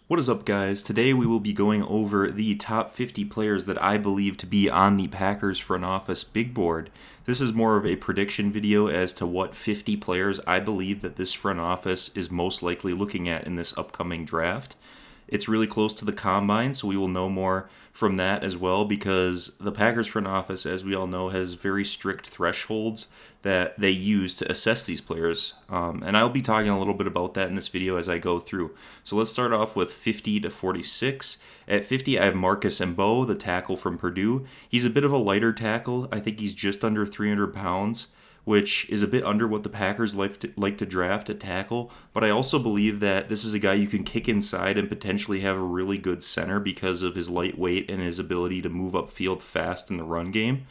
What is up, guys? Today we will be going over the top 50 players that I believe to be on the Packers front office big board. This is more of a prediction video as to what 50 players I believe that this front office is most likely looking at in this upcoming draft. It's really close to the combine, so we will know more from that as well because the Packers front office, as we all know, has very strict thresholds that they use to assess these players. And I'll be talking a little bit about that in this video as I go through. So let's start off with 50 to 46. At 50, I have Marcus Mbow, the tackle from Purdue. He's a bit of a lighter tackle. I think he's just under 300 pounds, which is a bit under what the Packers like to draft at tackle. But I also believe that this is a guy you can kick inside and potentially have a really good center because of his lightweight and his ability to move upfield fast in the run game.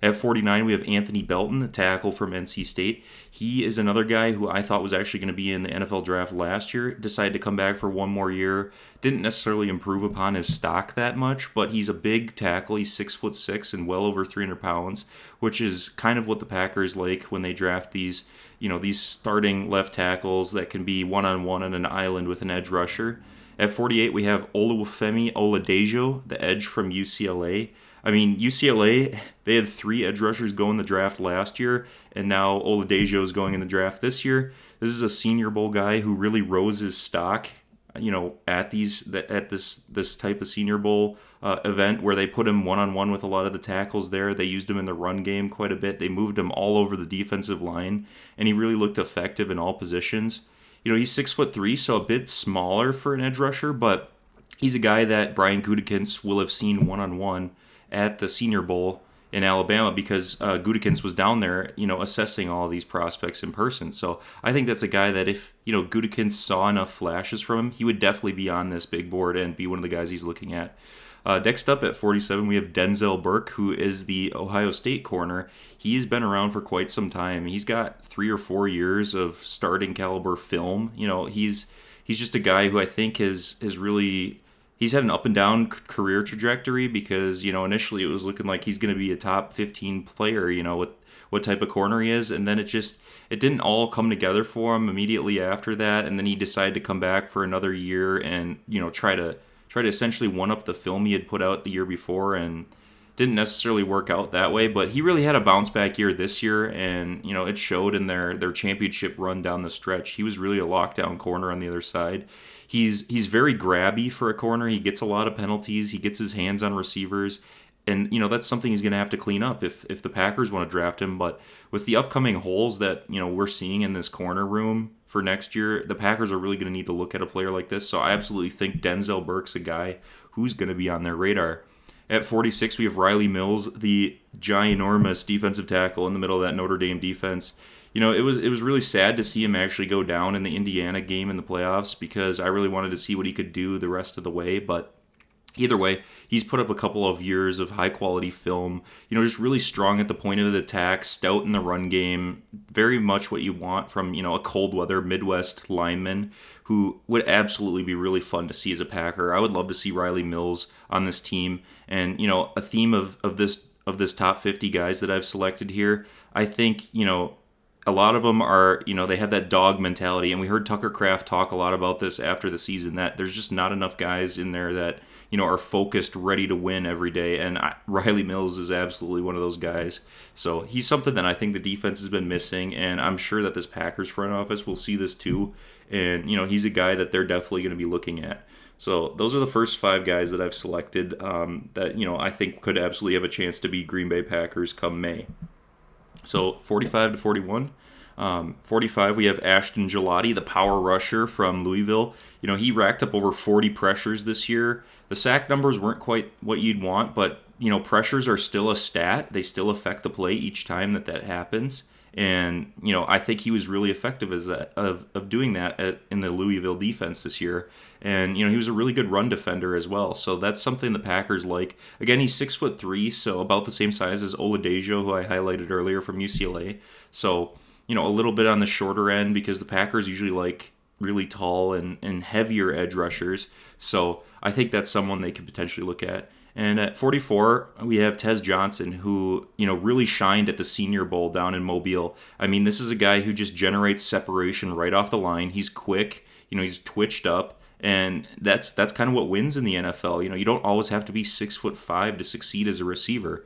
At 49, we have Anthony Belton, the tackle from NC State. He is another guy who I thought was actually going to be in the NFL draft last year. Decided to come back for one more year. Didn't necessarily improve upon his stock that much, but he's a big tackle. He's 6'6" and well over 300 pounds, which is kind of what the Packers like when they draft these, these starting left tackles that can be one-on-one on an island with an edge rusher. At 48, we have Olufemi Oladejo, the edge from UCLA. I mean, UCLA, they had 3 edge rushers go in the draft last year, and now Oladejo is going in the draft this year. This is a Senior Bowl guy who really rose his stock, at this type of Senior Bowl event where they put him one-on-one with a lot of the tackles there. They used him in the run game quite a bit. They moved him all over the defensive line, and he really looked effective in all positions. He's 6'3", so a bit smaller for an edge rusher, but he's a guy that Brian Gutekunst will have seen one-on-one at the Senior Bowl in Alabama because Gutekunst was down there, assessing all these prospects in person. So I think that's a guy that if, Gutekunst saw enough flashes from him, he would definitely be on this big board and be one of the guys he's looking at. Next up at 47, we have Denzel Burke, who is the Ohio State corner. He has been around for quite some time. He's got 3 or 4 years of starting caliber film. He's just a guy who I think has really he's had an up and down career trajectory because initially it was looking like he's going to be a top 15 player. What type of corner he is, and then it didn't all come together for him immediately after that, and then he decided to come back for another year and try to essentially one-up the film he had put out the year before, and didn't necessarily work out that way. But he really had a bounce-back year this year, and, it showed in their championship run down the stretch. He was really a lockdown corner on the other side. He's very grabby for a corner. He gets a lot of penalties. He gets his hands on receivers. And, that's something he's going to have to clean up if the Packers want to draft him. But with the upcoming holes that, we're seeing in this corner room for next year, the Packers are really going to need to look at a player like this. So I absolutely think Denzel Burke's a guy who's going to be on their radar. At 46, we have Riley Mills, the ginormous defensive tackle in the middle of that Notre Dame defense. It was really sad to see him actually go down in the Indiana game in the playoffs because I really wanted to see what he could do the rest of the way. But either way, he's put up a couple of years of high-quality film, just really strong at the point of the attack, stout in the run game, very much what you want from, a cold-weather Midwest lineman who would absolutely be really fun to see as a Packer. I would love to see Riley Mills on this team. And, a theme of this top 50 guys that I've selected here, I think, a lot of them are, they have that dog mentality. And we heard Tucker Kraft talk a lot about this after the season, that there's just not enough guys in there that, are focused, ready to win every day. And Riley Mills is absolutely one of those guys. So he's something that I think the defense has been missing. And I'm sure that this Packers front office will see this too. And, he's a guy that they're definitely going to be looking at. So those are the first 5 guys that I've selected that, I think could absolutely have a chance to be Green Bay Packers come May. So 45 to 41. 45, we have Ashton Gelati, the power rusher from Louisville. He racked up over 40 pressures this year. The sack numbers weren't quite what you'd want, but, pressures are still a stat. They still affect the play each time that happens. And, I think he was really effective of doing that in the Louisville defense this year. And, he was a really good run defender as well. So that's something the Packers like. Again, he's 6'3", so about the same size as Oladejo, who I highlighted earlier from UCLA. So, a little bit on the shorter end because the Packers usually like really tall and heavier edge rushers. So I think that's someone they could potentially look at. And at 44, we have Tez Johnson, who, really shined at the Senior Bowl down in Mobile. I mean, this is a guy who just generates separation right off the line. He's quick, he's twitched up, And that's kind of what wins in the NFL. You don't always have to be 6'5" to succeed as a receiver.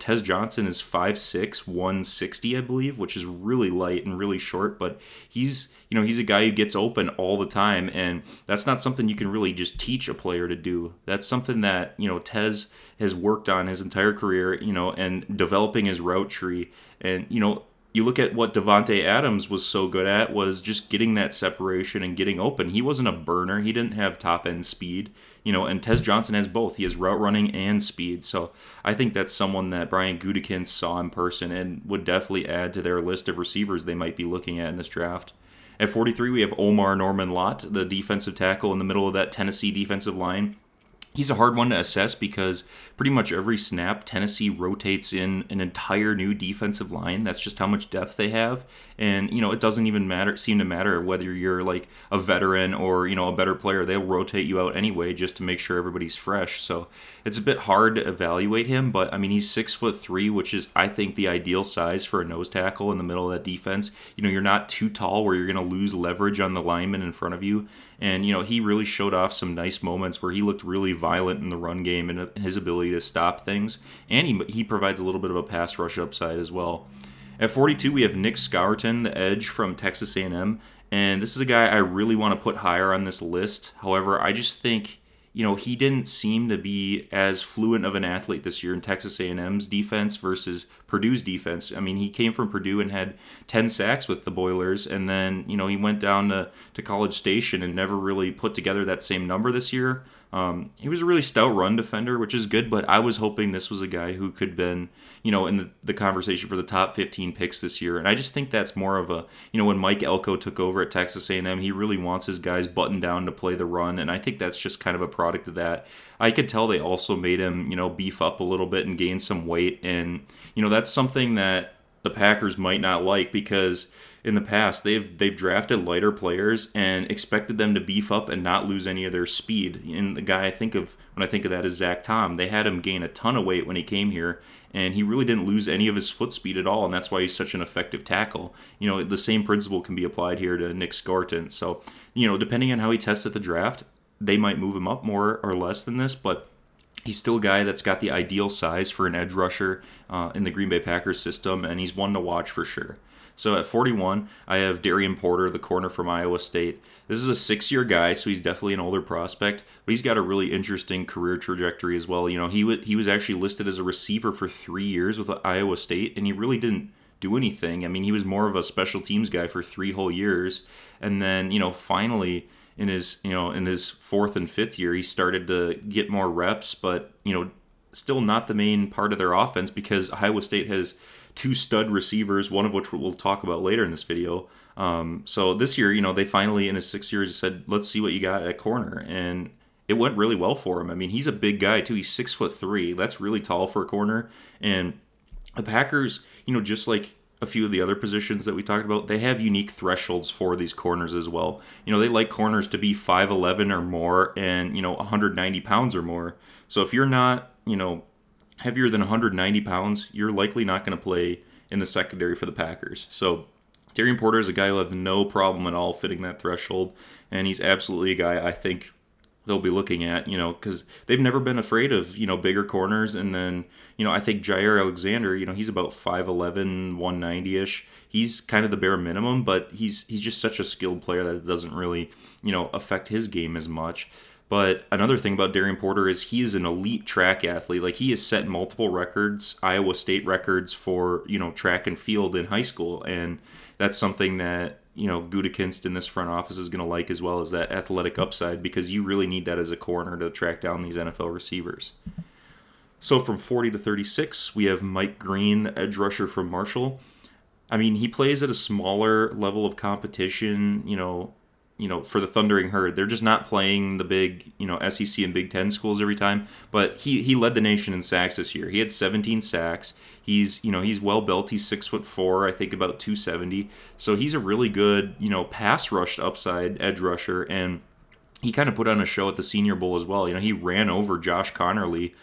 Tez Johnson is 5'6", 160, I believe, which is really light and really short, but he's a guy who gets open all the time, and that's not something you can really just teach a player to do. That's something that, Tez has worked on his entire career, and developing his route tree. And, you look at what Davante Adams was so good at was just getting that separation and getting open. He wasn't a burner. He didn't have top-end speed, and Tez Johnson has both. He has route running and speed. So I think that's someone that Brian Gutekunst saw in person and would definitely add to their list of receivers they might be looking at in this draft. At 43, we have Omar Norman-Lott, the defensive tackle in the middle of that Tennessee defensive line. He's a hard one to assess because pretty much every snap, Tennessee rotates in an entire new defensive line. That's just how much depth they have. And, it doesn't even seem to matter whether you're like a veteran or, a better player. They'll rotate you out anyway just to make sure everybody's fresh. So it's a bit hard to evaluate him, but he's 6'3", which is, I think, the ideal size for a nose tackle in the middle of that defense. You're not too tall where you're going to lose leverage on the lineman in front of you. And, he really showed off some nice moments where he looked really violent in the run game and his ability to stop things. And he provides a little bit of a pass rush upside as well. At 42, we have Nick Scourton, the edge from Texas A&M. And this is a guy I really want to put higher on this list. However, I just think, he didn't seem to be as fluent of an athlete this year in Texas A&M's defense versus Purdue's defense. He came from Purdue and had 10 sacks with the Boilers, and then, he went down to College Station and never really put together that same number this year. He was a really stout run defender, which is good, but I was hoping this was a guy who could have been, in the conversation for the top 15 picks this year. And I just think that's more of a, when Mike Elko took over at Texas A&M, he really wants his guys buttoned down to play the run, and I think that's just kind of a product of that. I could tell they also made him, beef up a little bit and gain some weight, and, that's something that the Packers might not like because in the past they've drafted lighter players and expected them to beef up and not lose any of their speed. And the guy I think of when I think of that is Zach Tom. They had him gain a ton of weight when he came here, and he really didn't lose any of his foot speed at all, and that's why he's such an effective tackle. The same principle can be applied here to Nick Scourton. So, depending on how he tests at the draft, they might move him up more or less than this, but he's still a guy that's got the ideal size for an edge rusher in the Green Bay Packers system, and he's one to watch for sure. So at 41, I have Darian Porter, the corner from Iowa State. This is a 6-year guy, so he's definitely an older prospect, but he's got a really interesting career trajectory as well. He was actually listed as a receiver for 3 years with Iowa State, and he really didn't do anything. He was more of a special teams guy for 3 whole years, and then finally in his fourth and fifth year, he started to get more reps, but still not the main part of their offense because Iowa State has 2 stud receivers, one of which we'll talk about later in this video. So this year, they finally, in his 6 years, said, let's see what you got at corner. And it went really well for him. He's a big guy, too. He's 6'3". That's really tall for a corner. And the Packers, just like a few of the other positions that we talked about, they have unique thresholds for these corners as well. They like corners to be 5'11" or more and, 190 pounds or more. So if you're not, heavier than 190 pounds, you're likely not going to play in the secondary for the Packers. So Darian Porter is a guy who will have no problem at all fitting that threshold, and he's absolutely a guy I think they'll be looking at, because they've never been afraid of, bigger corners. And then, I think Jair Alexander, he's about 5'11", 190-ish. He's kind of the bare minimum, but he's just such a skilled player that it doesn't really, affect his game as much. But another thing about Darian Porter is he is an elite track athlete. Like, he has set multiple records, Iowa State records for, track and field in high school. And that's something that, Gutekunst in this front office is going to like, as well as that athletic upside, because you really need that as a corner to track down these NFL receivers. So from 40 to 36, we have Mike Green, the edge rusher from Marshall. He plays at a smaller level of competition, for the Thundering Herd. They're just not playing the big, SEC and Big Ten schools every time. But he led the nation in sacks this year. He had 17 sacks. He's well built. He's 6'4", I think about 270. So he's a really good, pass rushed upside edge rusher. And he kind of put on a show at the Senior Bowl as well. He ran over Josh Connerly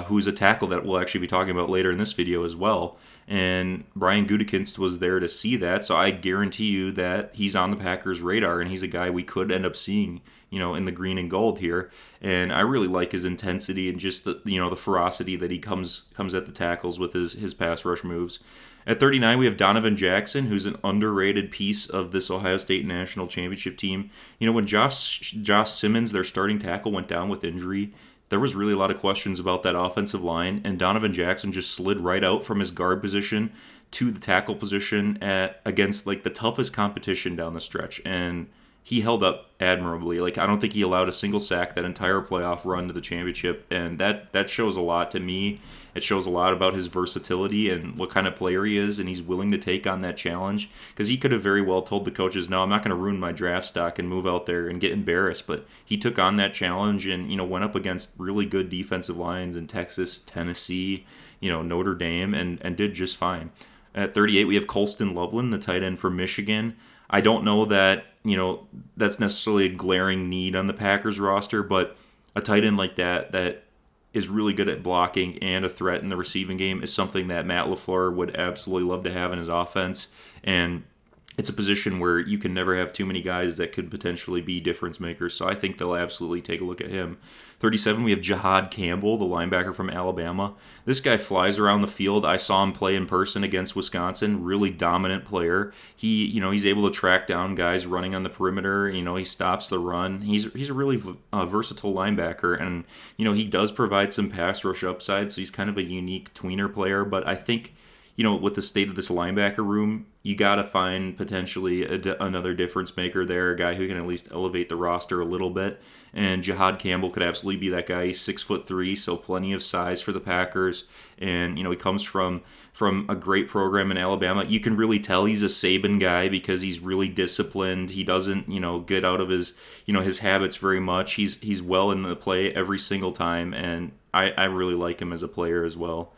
who's a tackle that we'll actually be talking about later in this video as well. And Brian Gutekunst was there to see that, so I guarantee you that he's on the Packers' radar, and he's a guy we could end up seeing, in the green and gold here. And I really like his intensity and just the ferocity that he comes at the tackles with his pass rush moves. At 39, we have Donovan Jackson, who's an underrated piece of this Ohio State National Championship team. When Josh Simmons, their starting tackle, went down with injury, there was really a lot of questions about that offensive line, and Donovan Jackson just slid right out from his guard position to the tackle position against like the toughest competition down the stretch, and he held up admirably. Like, I don't think he allowed a single sack that entire playoff run to the championship, and that shows a lot to me. It shows a lot about his versatility and what kind of player he is, and he's willing to take on that challenge, because he could have very well told the coaches, no, I'm not going to ruin my draft stock and move out there and get embarrassed, but he took on that challenge and went up against really good defensive lines in Texas, Tennessee, Notre Dame, and did just fine. At 38, we have Colston Loveland, the tight end from Michigan. I don't know that, that's necessarily a glaring need on the Packers roster, but a tight end like that is really good at blocking and a threat in the receiving game is something that Matt LaFleur would absolutely love to have in his offense. And it's a position where you can never have too many guys that could potentially be difference makers. So I think they'll absolutely take a look at him. 37, we have Jahad Campbell, the linebacker from Alabama. This guy flies around the field. I saw him play in person against Wisconsin. Really dominant player. He's able to track down guys running on the perimeter. He stops the run. He's a really versatile linebacker, and he does provide some pass rush upside. So he's kind of a unique tweener player. But I think, with the state of this linebacker room, you got to find potentially another difference maker there, a guy who can at least elevate the roster a little bit. And Jahad Campbell could absolutely be that guy. He's 6'3", so plenty of size for the Packers. And he comes from a great program in Alabama. You can really tell he's a Saban guy because he's really disciplined. He doesn't get out of his his habits very much. He's well in the play every single time, and I really like him as a player as well.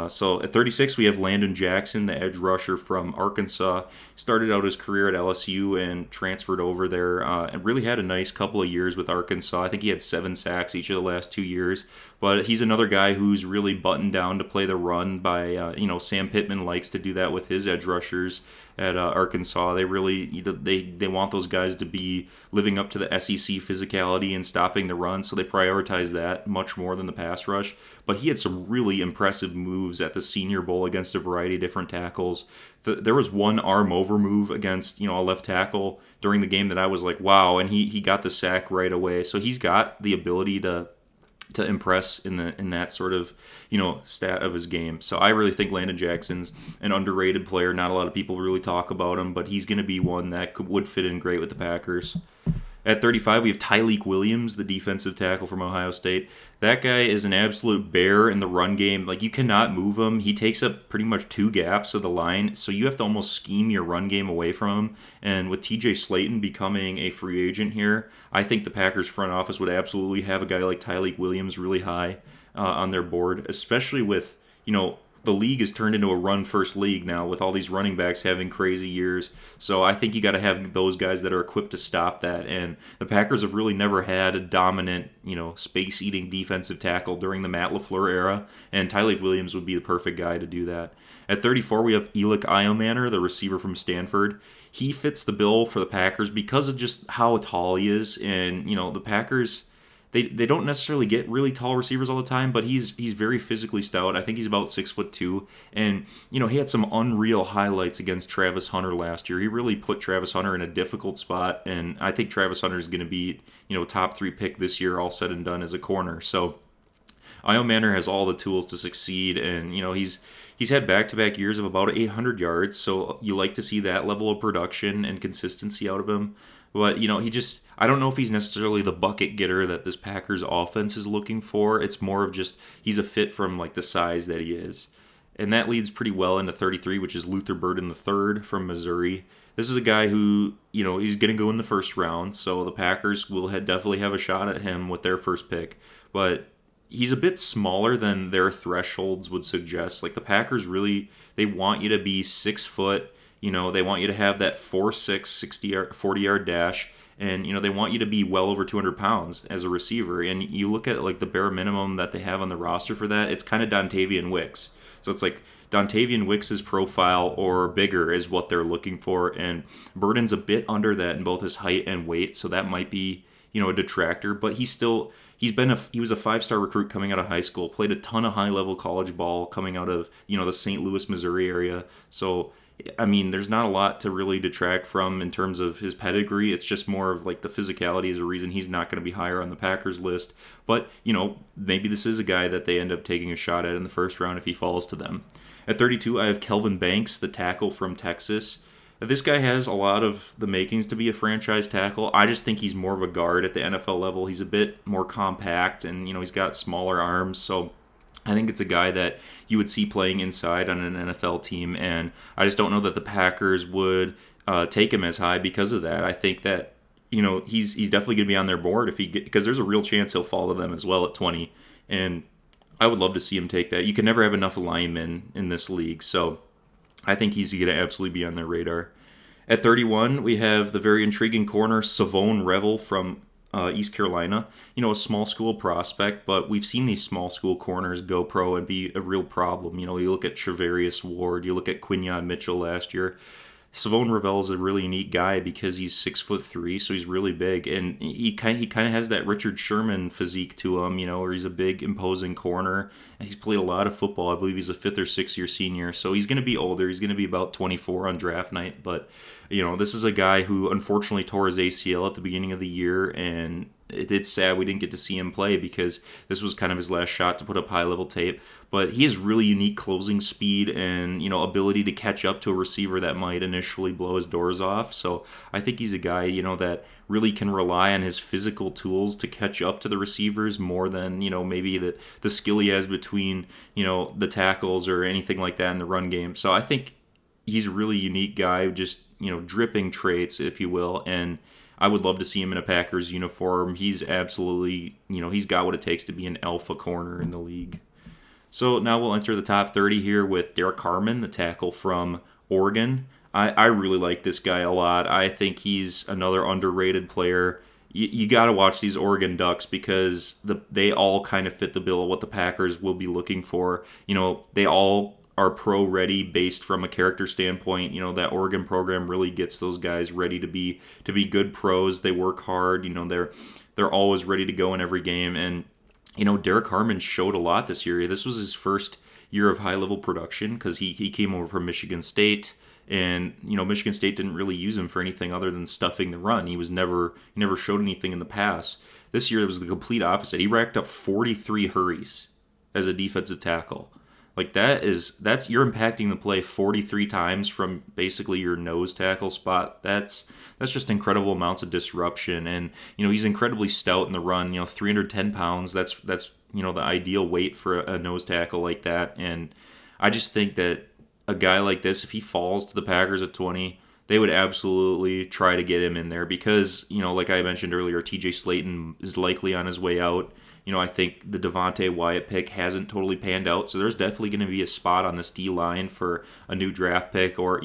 So at 36, we have Landon Jackson, the edge rusher from Arkansas. Started out his career at LSU and transferred over there and really had a nice couple of years with Arkansas. I think he had 7 sacks each of the last 2 years. But he's another guy who's really buttoned down to play the run by, Sam Pittman likes to do that with his edge rushers at Arkansas. They really, they want those guys to be living up to the SEC physicality and stopping the run, so they prioritize that much more than the pass rush. But he had some really impressive moves at the Senior Bowl against a variety of different tackles. There was one arm over move against, a left tackle during the game that I was like, wow, and he got the sack right away. So he's got the ability to impress in that sort of stat of his game. So I really think Landon Jackson's an underrated player. Not a lot of people really talk about him, but he's going to be one that would fit in great with the Packers. At 35, we have Tyleik Williams, the defensive tackle from Ohio State. That guy is an absolute bear in the run game. Like, you cannot move him. He takes up pretty much 2 gaps of the line, so you have to almost scheme your run game away from him. And with TJ Slayton becoming a free agent here, I think the Packers front office would absolutely have a guy like Tyleik Williams really high on their board, especially with, the league has turned into a run-first league now with all these running backs having crazy years. So I think you got to have those guys that are equipped to stop that. And the Packers have really never had a dominant, space-eating defensive tackle during the Matt LaFleur era. And Tyleik Williams would be the perfect guy to do that. At 34, we have Elik Iomanner, the receiver from Stanford. He fits the bill for the Packers because of just how tall he is. And, the Packers... They don't necessarily get really tall receivers all the time, but he's very physically stout. I think he's about 6'2", and he had some unreal highlights against Travis Hunter last year. He really put Travis Hunter in a difficult spot, and I think Travis Hunter is going to be top 3 pick this year, all said and done, as a corner. So Iomanner has all the tools to succeed, and he's had back-to-back years of about 800 yards. So you like to see that level of production and consistency out of him. But, I don't know if he's necessarily the bucket getter that this Packers offense is looking for. It's more of just he's a fit from, the size that he is. And that leads pretty well into 33, which is Luther Burden III from Missouri. This is a guy who, he's going to go in the first round, so the Packers will definitely have a shot at him with their first pick. But he's a bit smaller than their thresholds would suggest. The Packers really, they want you to be 6 foot. They want you to have that 4.6, 40-yard dash. And, they want you to be well over 200 pounds as a receiver. And you look at, like, the bare minimum that they have on the roster for that, it's kind of Dontavian Wicks. So it's like Dontavian Wicks' profile or bigger is what they're looking for. And Burden's a bit under that in both his height and weight. So that might be, a detractor. But he was a 5-star recruit coming out of high school, played a ton of high-level college ball coming out of, the St. Louis, Missouri area. So, I mean, there's not a lot to really detract from in terms of his pedigree. It's just more of like the physicality is a reason he's not going to be higher on the Packers list. But, maybe this is a guy that they end up taking a shot at in the first round if he falls to them. At 32, I have Kelvin Banks, the tackle from Texas. This guy has a lot of the makings to be a franchise tackle. I just think he's more of a guard at the NFL level. He's a bit more compact and, he's got smaller arms. So I think it's a guy that you would see playing inside on an NFL team. And I just don't know that the Packers would take him as high because of that. I think that, he's definitely going to be on their board because there's a real chance he'll fall to them as well at 20. And I would love to see him take that. You can never have enough linemen in this league. So I think he's going to absolutely be on their radar. At 31, we have the very intriguing corner, Savone Revel from East Carolina. A small school prospect, but we've seen these small school corners go pro and be a real problem. You look at Trevarius Ward, you look at Quinyon Mitchell last year. Savone Revel is a really unique guy because he's 6'3", so he's really big, and he kind of has that Richard Sherman physique to him, where he's a big, imposing corner. And he's played a lot of football. I believe he's a 5th or 6th year senior, so he's going to be older. He's going to be about 24 on draft night, but this is a guy who unfortunately tore his ACL at the beginning of the year, and it's sad we didn't get to see him play because this was kind of his last shot to put up high-level tape. But he has really unique closing speed and, ability to catch up to a receiver that might initially blow his doors off. So I think he's a guy, that really can rely on his physical tools to catch up to the receivers more than, maybe the skill he has between, the tackles or anything like that in the run game. So I think he's a really unique guy, just, dripping traits, if you will, and I would love to see him in a Packers uniform. He's absolutely, he's got what it takes to be an alpha corner in the league. So now we'll enter the top 30 here with Derek Harmon, the tackle from Oregon. I really like this guy a lot. I think he's another underrated player. You got to watch these Oregon Ducks because they all kind of fit the bill of what the Packers will be looking for. They all are pro-ready based from a character standpoint. That Oregon program really gets those guys ready to be good pros. They work hard. They're always ready to go in every game. And Derek Harmon showed a lot this year. This was his first year of high-level production because he came over from Michigan State. And, Michigan State didn't really use him for anything other than stuffing the run. He never showed anything in the pass. This year it was the complete opposite. He racked up 43 hurries as a defensive tackle. Like that's you're impacting the play 43 times from basically your nose tackle spot. That's just incredible amounts of disruption. And, he's incredibly stout in the run, 310 pounds. That's the ideal weight for a nose tackle like that. And I just think that a guy like this, if he falls to the Packers at 20, they would absolutely try to get him in there because, like I mentioned earlier, TJ Slayton is likely on his way out. I think the Devontae Wyatt pick hasn't totally panned out, so there's definitely going to be a spot on this D-line for a new draft pick or,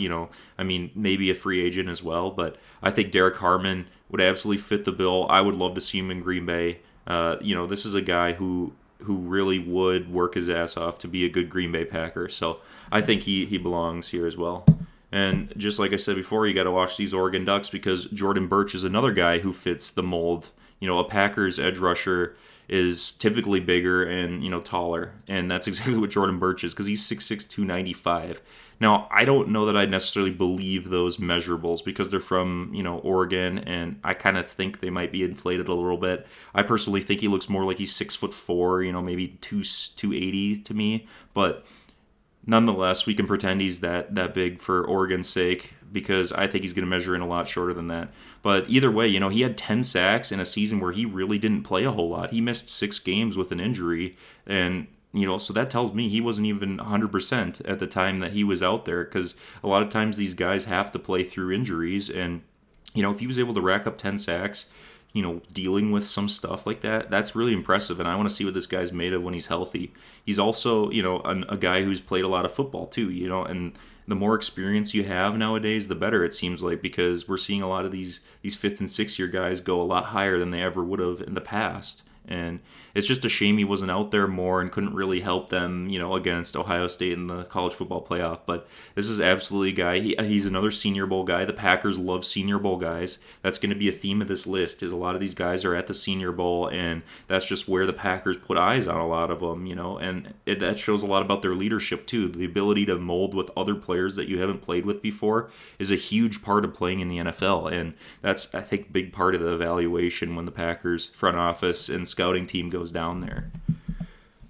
maybe a free agent as well. But I think Derek Harmon would absolutely fit the bill. I would love to see him in Green Bay. This is a guy who really would work his ass off to be a good Green Bay Packer. So I think he belongs here as well. And just like I said before, you got to watch these Oregon Ducks because Jordan Burch is another guy who fits the mold. A Packers edge rusher is typically bigger and, taller. And that's exactly what Jordan Burch is because he's 6'6", 295. Now, I don't know that I necessarily believe those measurables because they're from, Oregon, and I kind of think they might be inflated a little bit. I personally think he looks more like he's 6'4", maybe 280 to me. But nonetheless, we can pretend he's that big for Oregon's sake because I think he's going to measure in a lot shorter than that. But either way, he had 10 sacks in a season where he really didn't play a whole lot. He missed 6 games with an injury, and so that tells me he wasn't even 100% at the time that he was out there because a lot of times these guys have to play through injuries. And, if he was able to rack up 10 sacks, dealing with some stuff like that, that's really impressive. And I want to see what this guy's made of when he's healthy. He's also, a guy who's played a lot of football too, and the more experience you have nowadays, the better it seems like, because we're seeing a lot of these fifth and sixth year guys go a lot higher than they ever would have in the past. And it's just a shame he wasn't out there more and couldn't really help them, against Ohio State in the college football playoff. But this is absolutely a guy. He's another Senior Bowl guy. The Packers love Senior Bowl guys. That's going to be a theme of this list. Is a lot of these guys are at the Senior Bowl, and that's just where the Packers put eyes on a lot of them. And that shows a lot about their leadership too. The ability to mold with other players that you haven't played with before is a huge part of playing in the NFL, and that's, I think, a big part of the evaluation when the Packers front office and scouting team goes down there.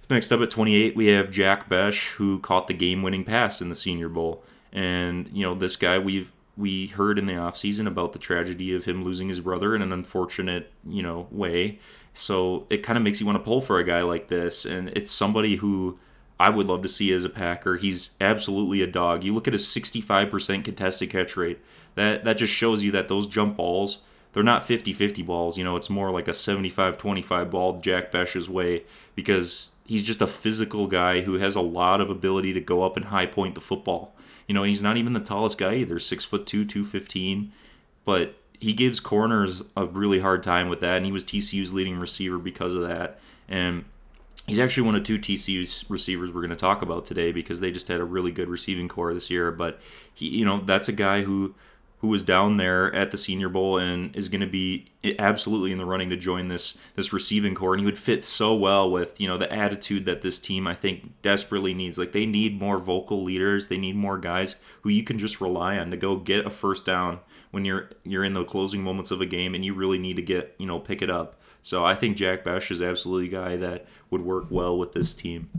Next up at 28, we have Jack Bech, who caught the game-winning pass in the Senior Bowl. And, this guy, we heard in the offseason about the tragedy of him losing his brother in an unfortunate, way. So it kind of makes you want to pull for a guy like this. And it's somebody who I would love to see as a Packer. He's absolutely a dog. You look at his 65% contested catch rate. That just shows you that those jump balls, they're not 50-50 balls. It's more like a 75-25 ball Jack Bech's way, because he's just a physical guy who has a lot of ability to go up and high point the football. He's not even the tallest guy either, 6'2", 215, but he gives corners a really hard time with that, and he was TCU's leading receiver because of that. And he's actually one of two TCU receivers we're going to talk about today, because they just had a really good receiving core this year. But he, that's a guy who was down there at the Senior Bowl and is going to be absolutely in the running to join this receiving core. And he would fit so well with, the attitude that this team, I think, desperately needs. Like, they need more vocal leaders. They need more guys who you can just rely on to go get a first down when you're in the closing moments of a game and you really need to pick it up. So I think Jack Bech is absolutely a guy that would work well with this team.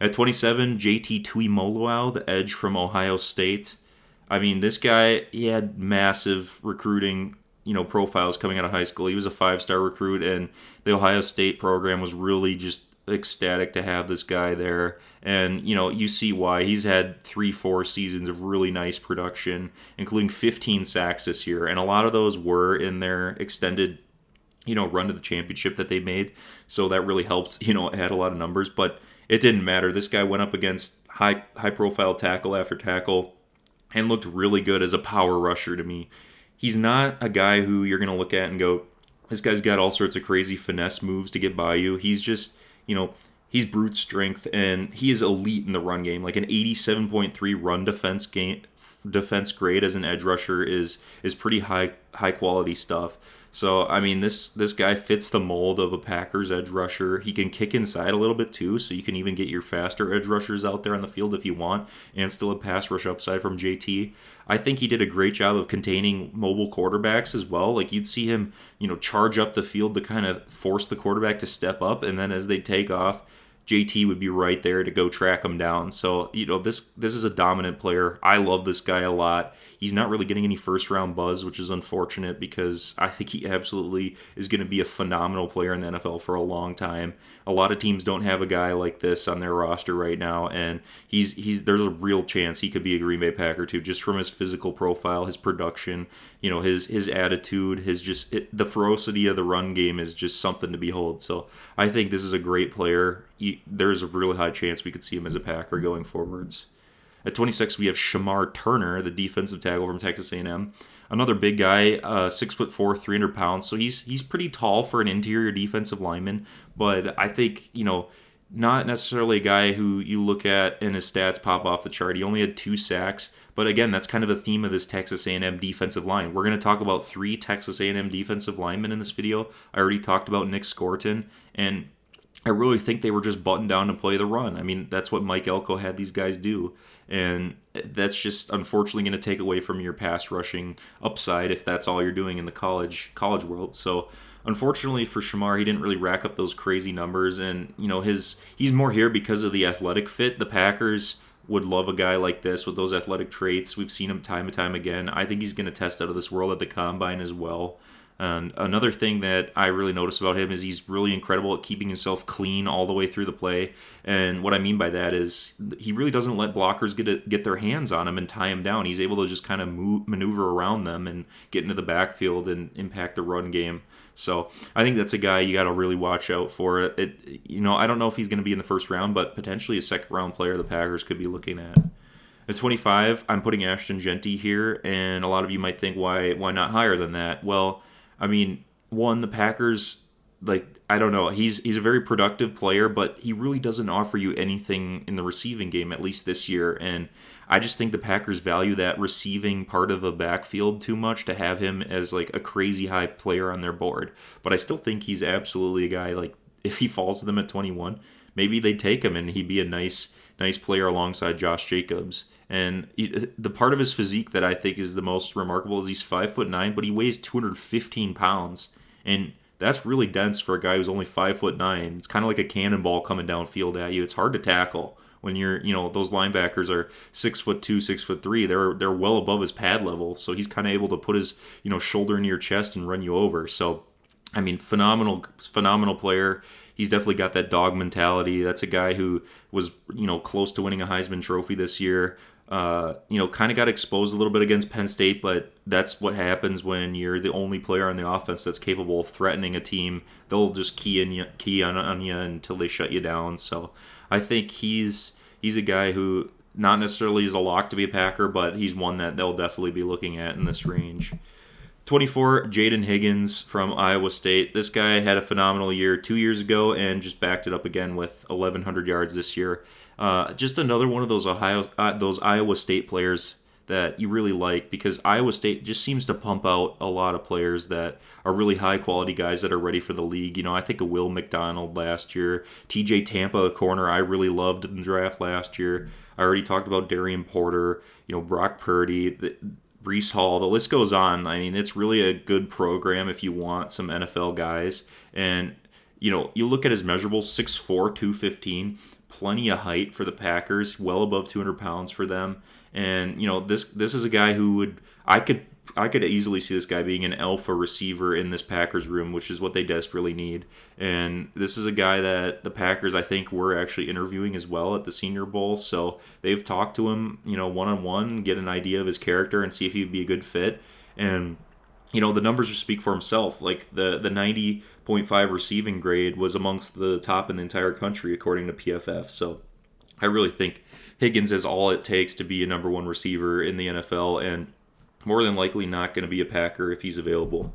At 27, JT Tuimoloau, the edge from Ohio State. I mean, this guy, he had massive recruiting, profiles coming out of high school. He was a 5-star recruit, and the Ohio State program was really just ecstatic to have this guy there. And, you see why. He's had 3-4 seasons of really nice production, including 15 sacks this year. And a lot of those were in their extended, run to the championship that they made. So that really helped, add a lot of numbers. But it didn't matter. This guy went up against high-profile tackle after tackle and looked really good as a power rusher to me. He's not a guy who you're going to look at and go, this guy's got all sorts of crazy finesse moves to get by you. He's just, he's brute strength, and he is elite in the run game. Like an 87.3 run defense grade as an edge rusher is pretty high quality stuff. So, I mean, this guy fits the mold of a Packers edge rusher. He can kick inside a little bit too, so you can even get your faster edge rushers out there on the field if you want, and still a pass rush upside from JT. I think he did a great job of containing mobile quarterbacks as well. Like, you'd see him, charge up the field to kind of force the quarterback to step up, and then as they take off, JT would be right there to go track him down. So, this is a dominant player. I love this guy a lot. He's not really getting any first-round buzz, which is unfortunate, because I think he absolutely is going to be a phenomenal player in the NFL for a long time. A lot of teams don't have a guy like this on their roster right now, and there's a real chance he could be a Green Bay Packer too, just from his physical profile, his production, his attitude, the ferocity of the run game is just something to behold. So I think this is a great player. There's a really high chance we could see him as a Packer going forwards. At 26, we have Shamar Turner, the defensive tackle from Texas A&M. Another big guy, 6'4", 300 pounds. So he's pretty tall for an interior defensive lineman. But I think, not necessarily a guy who you look at and his stats pop off the chart. He only had 2 sacks. But again, that's kind of the theme of this Texas A&M defensive line. We're going to talk about 3 Texas A&M defensive linemen in this video. I already talked about Nick Scorton, and I really think they were just buttoned down to play the run. I mean, that's what Mike Elko had these guys do. And that's just unfortunately going to take away from your pass rushing upside if that's all you're doing in the college world. So unfortunately for Shamar, he didn't really rack up those crazy numbers. And, he's more here because of the athletic fit. The Packers would love a guy like this with those athletic traits. We've seen him time and time again. I think he's going to test out of this world at the Combine as well. And another thing that I really notice about him is he's really incredible at keeping himself clean all the way through the play. And what I mean by that is he really doesn't let blockers get their hands on him and tie him down. He's able to just kind of maneuver around them and get into the backfield and impact the run game. So I think that's a guy you got to really watch out for. I don't know if he's going to be in the first round, but potentially a second-round player the Packers could be looking at. At 25, I'm putting Ashton Genty here, and a lot of you might think, why not higher than that? Well, I mean, one, the Packers, like, I don't know, he's a very productive player, but he really doesn't offer you anything in the receiving game, at least this year. And I just think the Packers value that receiving part of the backfield too much to have him as like a crazy high player on their board. But I still think he's absolutely a guy, like, if he falls to them at 21, maybe they take him and he'd be a nice player alongside Josh Jacobs. And the part of his physique that I think is the most remarkable is he's 5'9", but he weighs 215 pounds, and that's really dense for a guy who's only 5'9". It's kind of like a cannonball coming downfield at you. It's hard to tackle when those linebackers are 6'2", 6'3". They're well above his pad level, so he's kind of able to put his shoulder into your chest and run you over. So, I mean, phenomenal player. He's definitely got that dog mentality. That's a guy who was, close to winning a Heisman Trophy this year. Kind of got exposed a little bit against Penn State, but that's what happens when you're the only player on the offense that's capable of threatening a team. They'll just key on you until they shut you down. So I think he's a guy who not necessarily is a lock to be a Packer, but he's one that they'll definitely be looking at in this range. 24, Jaden Higgins from Iowa State. This guy had a phenomenal year 2 years ago and just backed it up again with 1,100 yards this year. Just another one of those Iowa State players that you really like, because Iowa State just seems to pump out a lot of players that are really high quality guys that are ready for the league. I think of Will McDonald last year, TJ Tampa, the corner I really loved in the draft last year. I already talked about Darian Porter, Brock Purdy, Breece Hall, the list goes on. I mean, it's really a good program if you want some NFL guys. And, you look at his measurables, 6'4", 215, plenty of height for the Packers, well above 200 pounds for them. And, this is a guy who I could easily see this guy being an alpha receiver in this Packers room, which is what they desperately need. And this is a guy that the Packers, I think, were actually interviewing as well at the Senior Bowl. So they've talked to him, one-on-one, get an idea of his character and see if he'd be a good fit. And, the numbers just speak for himself. Like the 90.5 receiving grade was amongst the top in the entire country, according to PFF. So I really think Higgins has all it takes to be a number one receiver in the NFL, and more than likely not going to be a Packer if he's available.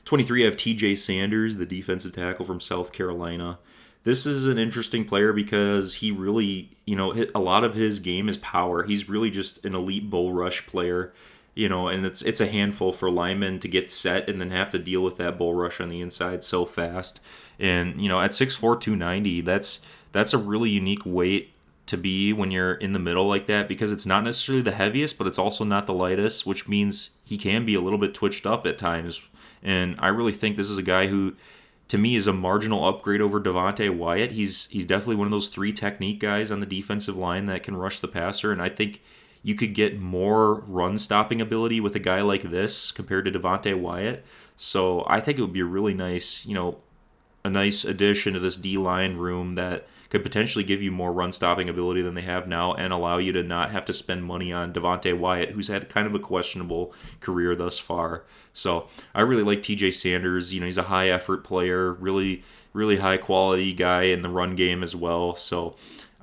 23, I have TJ Sanders, the defensive tackle from South Carolina. This is an interesting player because he really, a lot of his game is power. He's really just an elite bull rush player, and it's a handful for linemen to get set and then have to deal with that bull rush on the inside so fast. And, at 6'4", 290, that's a really unique weight to be when you're in the middle like that, because it's not necessarily the heaviest, but it's also not the lightest, which means he can be a little bit twitched up at times. And I really think this is a guy who, to me, is a marginal upgrade over Devonte Wyatt. He's definitely one of those three technique guys on the defensive line that can rush the passer, and I think you could get more run stopping ability with a guy like this compared to Devonte Wyatt. So I think it would be a really nice, a nice addition to this D-line room that could potentially give you more run-stopping ability than they have now and allow you to not have to spend money on Devonte Wyatt, who's had kind of a questionable career thus far. So I really like TJ Sanders. He's a high-effort player, really, really high-quality guy in the run game as well. So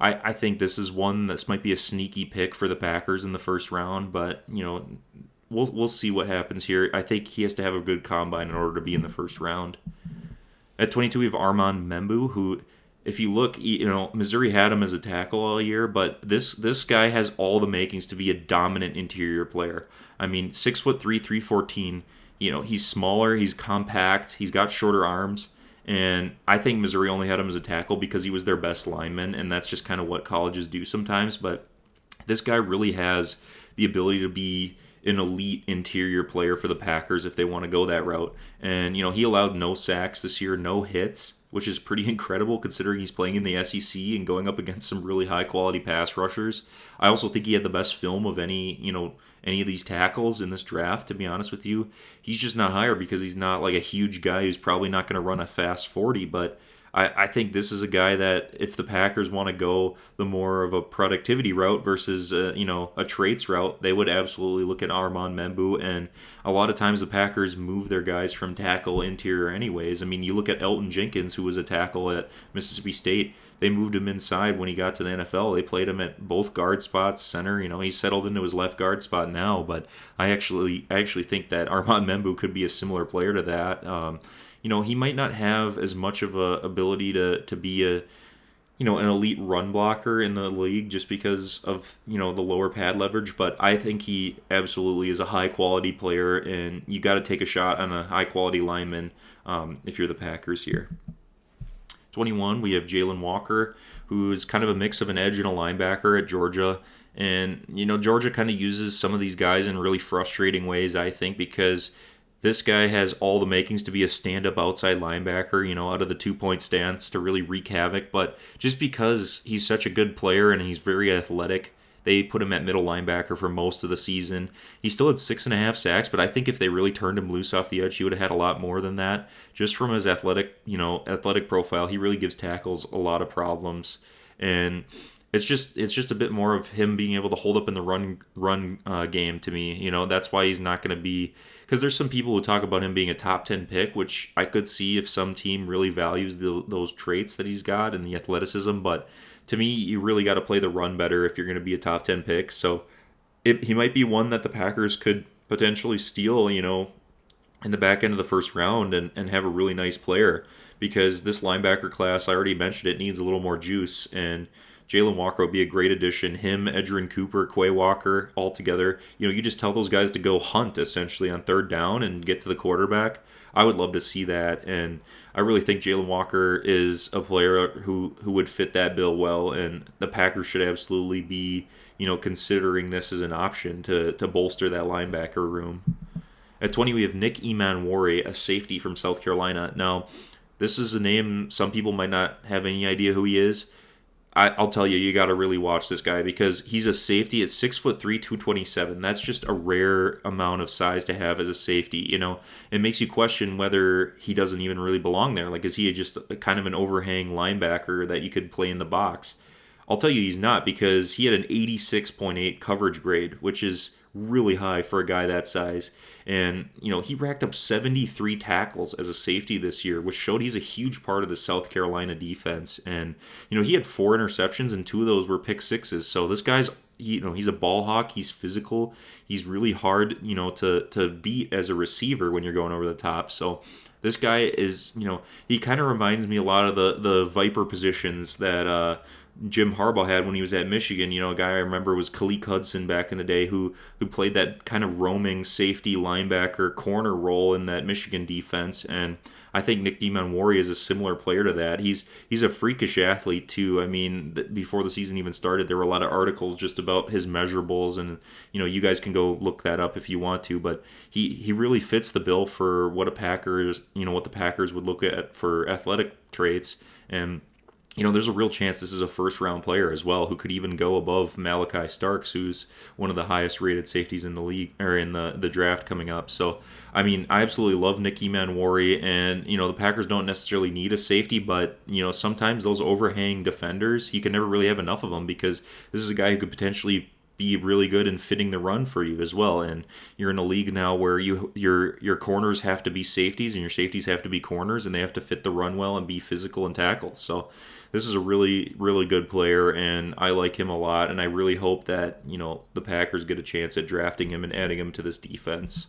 I think this is one that might be a sneaky pick for the Packers in the first round, but, we'll see what happens here. I think he has to have a good combine in order to be in the first round. At 22, we have Armand Membu, who, if you look, Missouri had him as a tackle all year, but this guy has all the makings to be a dominant interior player. I mean, 6'3", 314. He's smaller, he's compact, he's got shorter arms, and I think Missouri only had him as a tackle because he was their best lineman, and that's just kind of what colleges do sometimes. But this guy really has the ability to be an elite interior player for the Packers if they want to go that route. And, he allowed no sacks this year, no hits, which is pretty incredible considering he's playing in the SEC and going up against some really high-quality pass rushers. I also think he had the best film of any any of these tackles in this draft, to be honest with you, he's just not higher because he's not like a huge guy who's probably not going to run a fast 40. But I think this is a guy that if the Packers want to go the more of a productivity route versus a traits route, they would absolutely look at Armand Membou. And a lot of times the Packers move their guys from tackle interior anyways. I mean, you look at Elton Jenkins, who was a tackle at Mississippi State. They moved him inside when he got to the NFL. They played him at both guard spots, center. He's settled into his left guard spot now. But I actually think that Armand Membou could be a similar player to that. He might not have as much of a ability to be an elite run blocker in the league just because of the lower pad leverage, but I think he absolutely is a high quality player, and you got to take a shot on a high quality lineman if you're the Packers here. 21, we have Jalen Walker, who is kind of a mix of an edge and a linebacker at Georgia. And, Georgia kind of uses some of these guys in really frustrating ways, I think, because this guy has all the makings to be a stand-up outside linebacker, out of the two-point stance to really wreak havoc. But just because he's such a good player and he's very athletic, they put him at middle linebacker for most of the season. He still had 6.5 sacks, but I think if they really turned him loose off the edge, he would have had a lot more than that. Just from his athletic profile, he really gives tackles a lot of problems. And it's just a bit more of him being able to hold up in the run game to me. That's why he's not going to be, because there's some people who talk about him being a top 10 pick, which I could see if some team really values those traits that he's got and the athleticism. But to me, you really got to play the run better if you're going to be a top 10 pick. So he might be one that the Packers could potentially steal, in the back end of the first round and have a really nice player, because this linebacker class, I already mentioned it, needs a little more juice. And Jalen Walker would be a great addition. Him, Edgerrin Cooper, Quay Walker, all together. You just tell those guys to go hunt, essentially, on third down and get to the quarterback. I would love to see that, and I really think Jalen Walker is a player who would fit that bill well, and the Packers should absolutely be, considering this as an option to bolster that linebacker room. At 20, we have Nick Emmanwori, a safety from South Carolina. Now, this is a name some people might not have any idea who he is. I'll tell you, you got to really watch this guy because he's a safety at 6'3", 227. That's just a rare amount of size to have as a safety. It makes you question whether he doesn't even really belong there. Like, is he just kind of an overhang linebacker that you could play in the box? I'll tell you, he's not, because he had an 86.8 coverage grade, which is really high for a guy that size. And, he racked up 73 tackles as a safety this year, which showed he's a huge part of the South Carolina defense. And, he had 4 interceptions, and 2 of those were pick sixes. So this guy's, he's a ball hawk. He's physical. He's really hard, to beat as a receiver when you're going over the top. So this guy is, he kind of reminds me a lot of the Viper positions that Jim Harbaugh had when he was at Michigan. A guy I remember was Khaleke Hudson back in the day who played that kind of roaming safety linebacker corner role in that Michigan defense. And I think Nick Emmanwori is a similar player to that. He's a freakish athlete too. I mean, before the season even started, there were a lot of articles just about his measurables, and you guys can go look that up if you want to. But he really fits the bill for what the Packers would look at for athletic traits. And there's a real chance this is a first-round player as well, who could even go above Malachi Starks, who's one of the highest-rated safeties in the league, or in the draft coming up. So, I mean, I absolutely love Nick Emmanwori, and the Packers don't necessarily need a safety, but sometimes those overhang defenders, you can never really have enough of them, because this is a guy who could potentially be really good in fitting the run for you as well. And you're in a league now where your corners have to be safeties and your safeties have to be corners, and they have to fit the run well and be physical and tackle. So this is a really, really good player, and I like him a lot, and I really hope that the Packers get a chance at drafting him and adding him to this defense.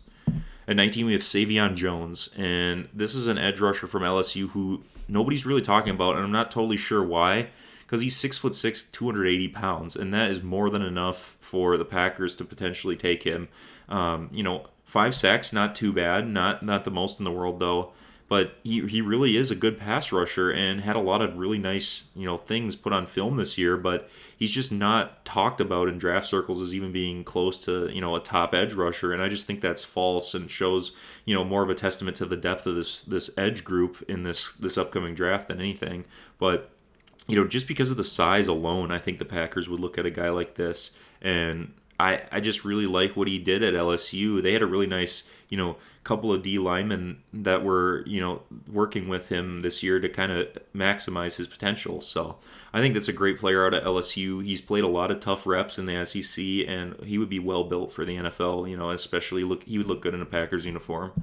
At 19, we have Savion Jones, and this is an edge rusher from LSU who nobody's really talking about, and I'm not totally sure why, because he's 6'6", 280 pounds, and that is more than enough for the Packers to potentially take him. 5 sacks, not too bad, not the most in the world though, but he really is a good pass rusher and had a lot of really nice things put on film this year, but he's just not talked about in draft circles as even being close to a top edge rusher, and I just think that's false and shows more of a testament to the depth of this edge group in this upcoming draft than anything. But just because of the size alone, I think the Packers would look at a guy like this and I just really like what he did at LSU. They had a really nice, couple of D linemen that were, working with him this year to kind of maximize his potential. So I think that's a great player out at LSU. He's played a lot of tough reps in the SEC, and he would be well built for the NFL. Especially he would look good in a Packers uniform.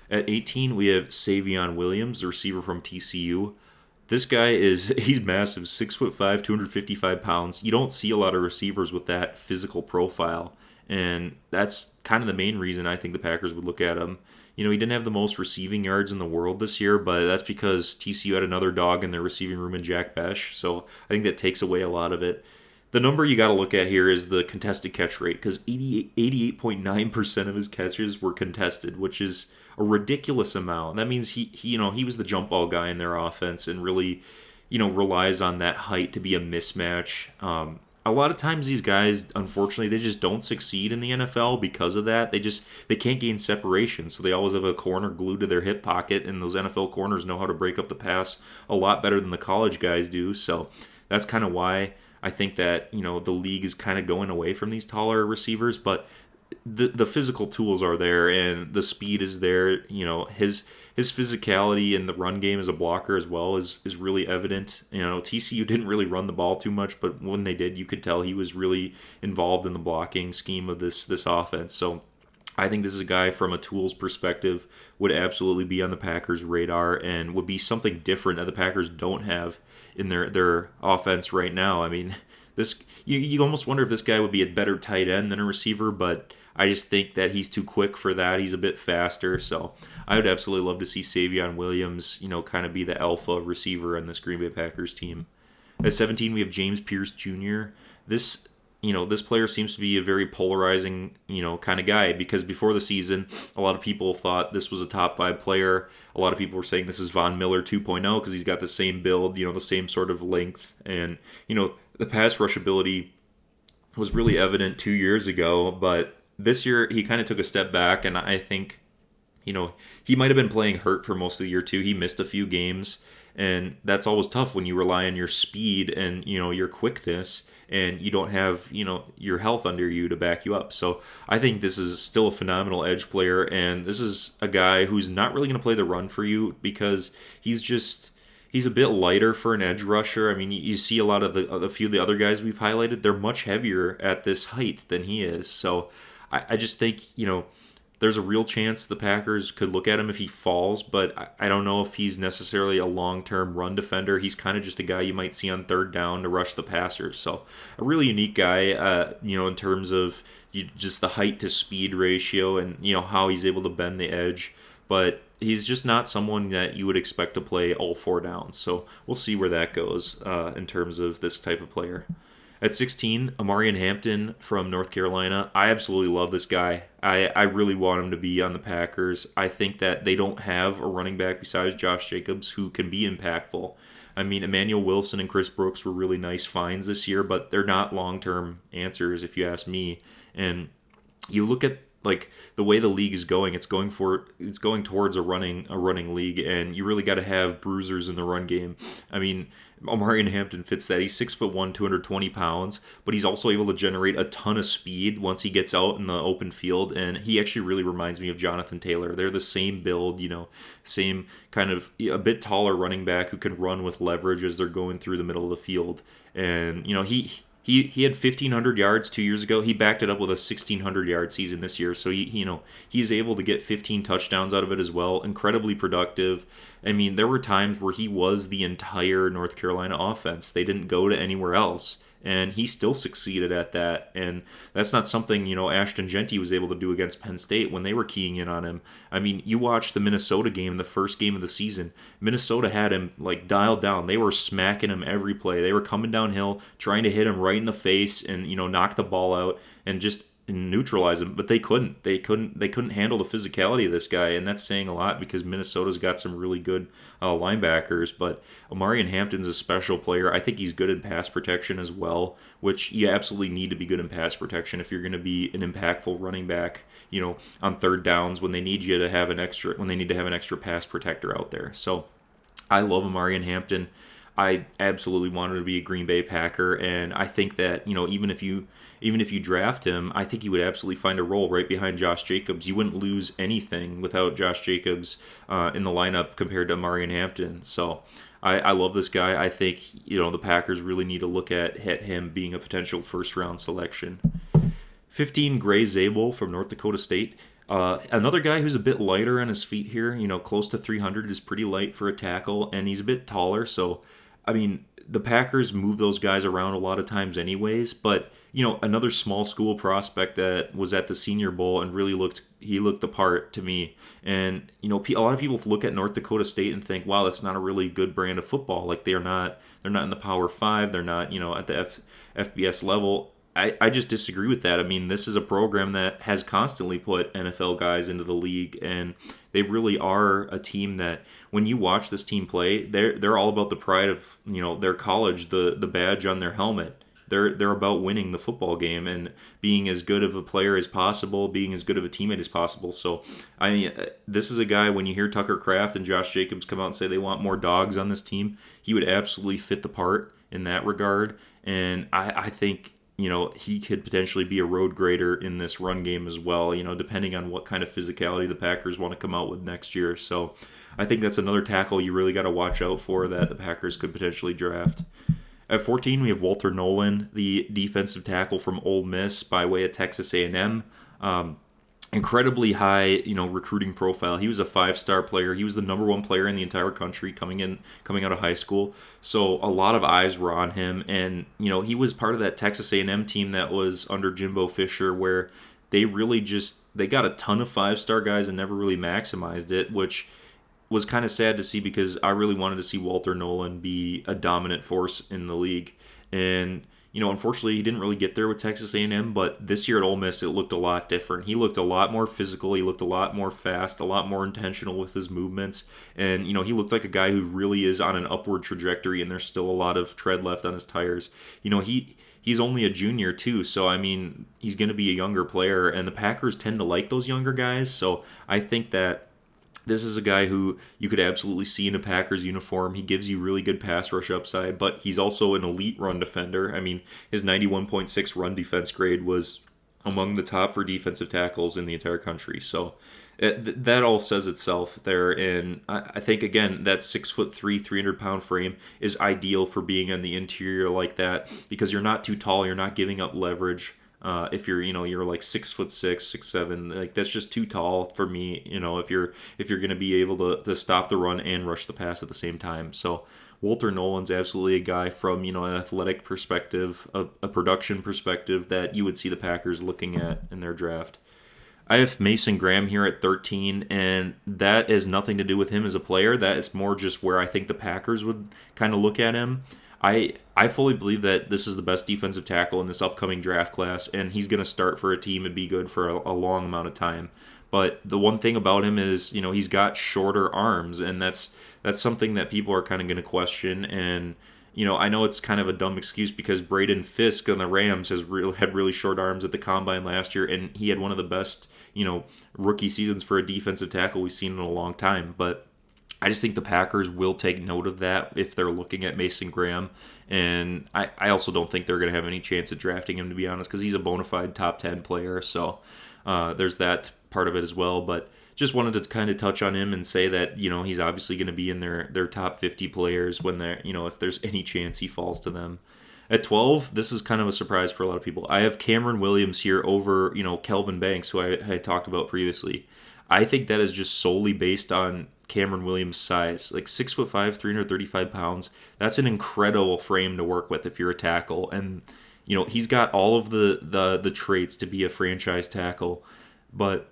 At 18, we have Savion Williams, the receiver from TCU. This guy he's massive, 6'5", 255 pounds. You don't see a lot of receivers with that physical profile. And that's kind of the main reason I think the Packers would look at him. He didn't have the most receiving yards in the world this year, but that's because TCU had another dog in their receiving room in Jack Besh. So I think that takes away a lot of it. The number you got to look at here is the contested catch rate, because 88.9% of his catches were contested, which is a ridiculous amount. That means he was the jump ball guy in their offense and really, relies on that height to be a mismatch. A lot of times these guys, unfortunately, they just don't succeed in the NFL because of that. They can't gain separation, so they always have a corner glued to their hip pocket, and those NFL corners know how to break up the pass a lot better than the college guys do. So that's kind of why I think that the league is kind of going away from these taller receivers, but the physical tools are there and the speed is there. His physicality in the run game as a blocker as well is really evident. TCU didn't really run the ball too much, but when they did, you could tell he was really involved in the blocking scheme of this offense. So I think this is a guy from a tools perspective would absolutely be on the Packers' radar and would be something different that the Packers don't have in their offense right now. I mean, this you almost wonder if this guy would be a better tight end than a receiver, but I just think that he's too quick for that. He's a bit faster, so I would absolutely love to see Savion Williams, kind of be the alpha receiver on this Green Bay Packers team. At 17, we have James Pierce Jr. This player seems to be a very polarizing, kind of guy, because before the season, a lot of people thought this was a top 5 player. A lot of people were saying this is Von Miller 2.0 because he's got the same build, the same sort of length, and the pass rush ability was really evident 2 years ago, but this year he kind of took a step back, and I think, he might have been playing hurt for most of the year too. He missed a few games, and that's always tough when you rely on your speed and, your quickness, and you don't have, your health under you to back you up. So I think this is still a phenomenal edge player, and this is a guy who's not really going to play the run for you because he's a bit lighter for an edge rusher. I mean, you see a lot of a few of the other guys we've highlighted, they're much heavier at this height than he is. So I just think, there's a real chance the Packers could look at him if he falls, but I don't know if he's necessarily a long-term run defender. He's kind of just a guy you might see on third down to rush the passers. So a really unique guy, in terms of just the height to speed ratio and, how he's able to bend the edge. But he's just not someone that you would expect to play all 4 downs. So we'll see where that goes in terms of this type of player. At 16, Omarion Hampton from North Carolina. I absolutely love this guy. I really want him to be on the Packers. I think that they don't have a running back besides Josh Jacobs who can be impactful. I mean, Emmanuel Wilson and Chris Brooks were really nice finds this year, but they're not long-term answers if you ask me. And you look at the way the league is going, it's going towards a running league, and you really got to have bruisers in the run game. I mean, Omarion Hampton fits that. He's 6'1", 220 pounds, but he's also able to generate a ton of speed once he gets out in the open field, and he actually really reminds me of Jonathan Taylor. They're the same build, same kind of a bit taller running back who can run with leverage as they're going through the middle of the field. And He had 1,500 yards 2 years ago. He backed it up with a 1,600-yard season this year. So he's able to get 15 touchdowns out of it as well. Incredibly productive. I mean, there were times where he was the entire North Carolina offense. They didn't go to anywhere else, and he still succeeded at that. And that's not something Ashton Jeanty was able to do against Penn State when they were keying in on him. I mean, you watch the Minnesota game, the first game of the season. Minnesota had him dialed down. They were smacking him every play. They were coming downhill, trying to hit him right in the face and knock the ball out and just neutralize him, but they couldn't. They couldn't handle the physicality of this guy, and that's saying a lot because Minnesota's got some really good linebackers. But Omarion Hampton's a special player. I think he's good in pass protection as well, which you absolutely need to be good in pass protection if you're going to be an impactful running back. On third downs when they need to have an extra pass protector out there. So I love Omarion Hampton. I absolutely wanted to be a Green Bay Packer, and I think that even if you draft him, I think he would absolutely find a role right behind Josh Jacobs. You wouldn't lose anything without Josh Jacobs in the lineup compared to Marion Hampton. So I love this guy. I think the Packers really need to look at him being a potential first round selection. 15, Gray Zabel from North Dakota State. Another guy who's a bit lighter on his feet here, close to 300 is pretty light for a tackle, and he's a bit taller. So, I mean, the Packers move those guys around a lot of times anyways, but, another small school prospect that was at the Senior Bowl and really looked the part to me. And, a lot of people look at North Dakota State and think, wow, that's not a really good brand of football. Like, they're not in the Power 5, they're not, at the FBS level. I just disagree with that. I mean, this is a program that has constantly put NFL guys into the league, and they really are a team that, when you watch this team play, they're all about the pride of their college, the badge on their helmet. They're about winning the football game and being as good of a player as possible, being as good of a teammate as possible. So, I mean, this is a guy, when you hear Tucker Kraft and Josh Jacobs come out and say they want more dogs on this team, he would absolutely fit the part in that regard. And I think he could potentially be a road grader in this run game as well, depending on what kind of physicality the Packers want to come out with next year. So I think that's another tackle you really got to watch out for that the Packers could potentially draft. At 14, we have Walter Nolan, the defensive tackle from Ole Miss by way of Texas A&M. Incredibly high, recruiting profile. He was a 5-star player. He was the number 1 player in the entire country coming out of high school. So a lot of eyes were on him, and he was part of that Texas A&M team that was under Jimbo Fisher, where they really they got a ton of 5-star guys and never really maximized it, which was kind of sad to see because I really wanted to see Walter Nolan be a dominant force in the league. And unfortunately, he didn't really get there with Texas A&M, but this year at Ole Miss, it looked a lot different. He looked a lot more physical. He looked a lot more fast, a lot more intentional with his movements. And, he looked like a guy who really is on an upward trajectory, and there's still a lot of tread left on his tires. He's only a junior, too, so, I mean, he's going to be a younger player, and the Packers tend to like those younger guys, so I think that this is a guy who you could absolutely see in a Packers uniform. He gives you really good pass rush upside, but he's also an elite run defender. I mean, his 91.6 run defense grade was among the top for defensive tackles in the entire country. So that all says itself there. And I think, again, that 6'3", 300-pound frame is ideal for being on the interior like that because you're not too tall. You're not giving up leverage. If you're like 6'6", 6'7", like that's just too tall for me. If you're going to be able to stop the run and rush the pass at the same time. So Walter Nolan's absolutely a guy from an athletic perspective, a production perspective that you would see the Packers looking at in their draft. I have Mason Graham here at 13, and that has nothing to do with him as a player. That is more just where I think the Packers would kind of look at him. I fully believe that this is the best defensive tackle in this upcoming draft class, and he's going to start for a team and be good for a long amount of time. But the one thing about him is, he's got shorter arms, and that's something that people are kind of going to question. And I know it's kind of a dumb excuse because Braden Fisk on the Rams had really short arms at the combine last year, and he had one of the best rookie seasons for a defensive tackle we've seen in a long time. But I just think the Packers will take note of that if they're looking at Mason Graham. And I also don't think they're going to have any chance at drafting him, to be honest, because he's a bona fide top 10 player. So there's that part of it as well. But just wanted to kind of touch on him and say that, he's obviously going to be in their top 50 players when they're, if there's any chance he falls to them. At 12, this is kind of a surprise for a lot of people. I have Cameron Williams here over, Kelvin Banks, who I had talked about previously. I think that is just solely based on Cameron Williams' size. Like 6'5", 335 pounds. That's an incredible frame to work with if you're a tackle. And, he's got all of the traits to be a franchise tackle. But,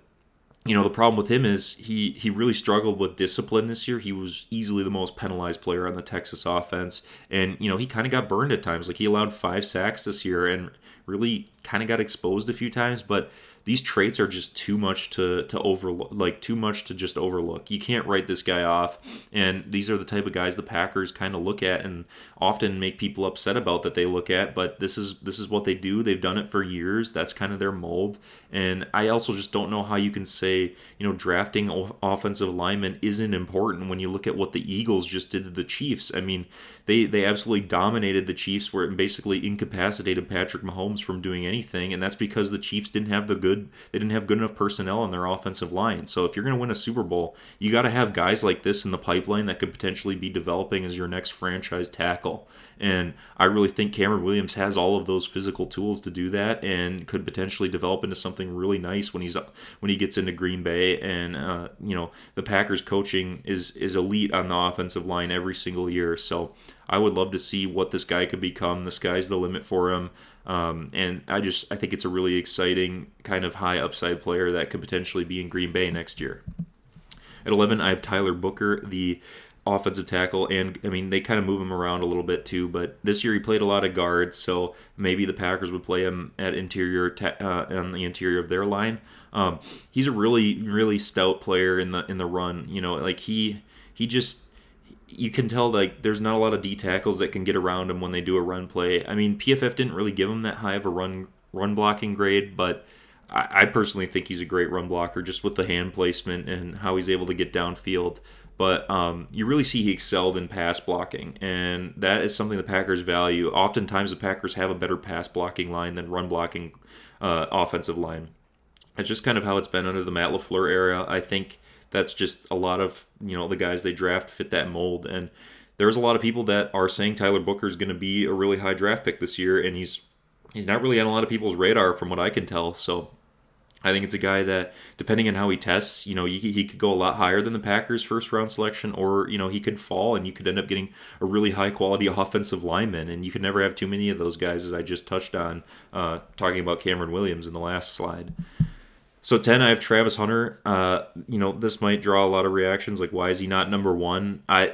the problem with him is he really struggled with discipline this year. He was easily the most penalized player on the Texas offense. And, he kind of got burned at times. Like he allowed 5 sacks this year and really kind of got exposed a few times. But these traits are just too much to overlook, too much to just overlook. You can't write this guy off, and these are the type of guys the Packers kind of look at and often make people upset about that they look at, but this is what they do. They've done it for years. That's kind of their mold, and I also just don't know how you can say, drafting offensive linemen isn't important when you look at what the Eagles just did to the Chiefs. I mean, they absolutely dominated the Chiefs, where it basically incapacitated Patrick Mahomes from doing anything, and that's because the Chiefs didn't have good enough personnel on their offensive line. So if you're going to win a Super Bowl, you got to have guys like this in the pipeline that could potentially be developing as your next franchise tackle. And I really think Cameron Williams has all of those physical tools to do that, and could potentially develop into something really nice when he gets into Green Bay. And the Packers coaching is elite on the offensive line every single year. So I would love to see what this guy could become. The sky's the limit for him. And I think it's a really exciting kind of high upside player that could potentially be in Green Bay next year. At 11, I have Tyler Booker, the offensive tackle, and I mean they kind of move him around a little bit too, but this year he played a lot of guards, so maybe the Packers would play him at on the interior of their line. He's a really stout player in the run. Like he just, you can tell like there's not a lot of D tackles that can get around him when they do a run play. I mean, PFF didn't really give him that high of a run blocking grade, but I personally think he's a great run blocker just with the hand placement and how he's able to get downfield. But you really see he excelled in pass blocking, and that is something the Packers value. Oftentimes the Packers have a better pass blocking line than run blocking offensive line. It's just kind of how it's been under the Matt LaFleur era. I think that's just a lot of the guys they draft fit that mold, and there's a lot of people that are saying Tyler Booker is going to be a really high draft pick this year, and he's not really on a lot of people's radar from what I can tell. So I think it's a guy that, depending on how he tests, he could go a lot higher than the Packers' first round selection, or he could fall and you could end up getting a really high quality offensive lineman, and you could never have too many of those guys, as I just touched on talking about Cameron Williams in the last slide. So 10, I have Travis Hunter. This might draw a lot of reactions, like why is he not number one? I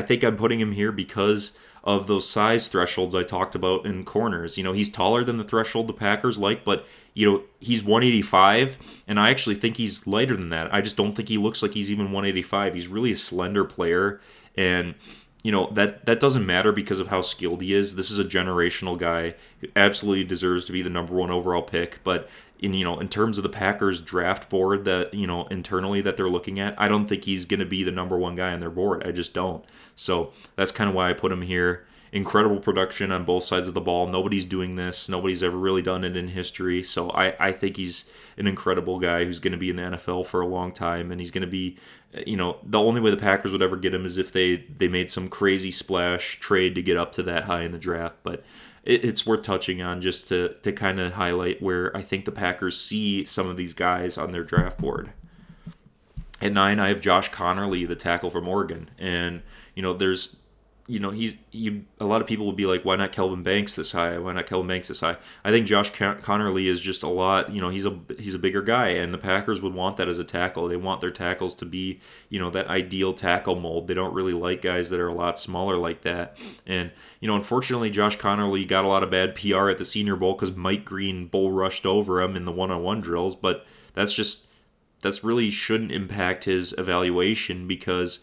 think I'm putting him here because of those size thresholds I talked about in corners. He's taller than the threshold the Packers like, but he's 185, and I actually think he's lighter than that. I just don't think he looks like he's even 185. He's really a slender player, and that doesn't matter because of how skilled he is. This is a generational guy who absolutely deserves to be the number one overall pick, but in terms of the Packers draft board that internally that they're looking at, I don't think he's going to be the number one guy on their board. I just don't. So that's kind of why I put him here. Incredible production on both sides of the ball. Nobody's doing this. Nobody's ever really done it in history. So I think he's an incredible guy who's going to be in the NFL for a long time, and he's going to be, the only way the Packers would ever get him is if they made some crazy splash trade to get up to that high in the draft. But it's worth touching on just to kind of highlight where I think the Packers see some of these guys on their draft board. At 9, I have Josh Conerly, the tackle from Oregon, and there's a lot of people would be like, why not Kelvin Banks this high? Why not Kelvin Banks this high? I think Josh Conerly is just a lot, he's a bigger guy, and the Packers would want that as a tackle. They want their tackles to be, that ideal tackle mold. They don't really like guys that are a lot smaller like that. And, unfortunately, Josh Conerly got a lot of bad PR at the Senior Bowl because Mike Green bull rushed over him in the one-on-one drills, but that's really shouldn't impact his evaluation because,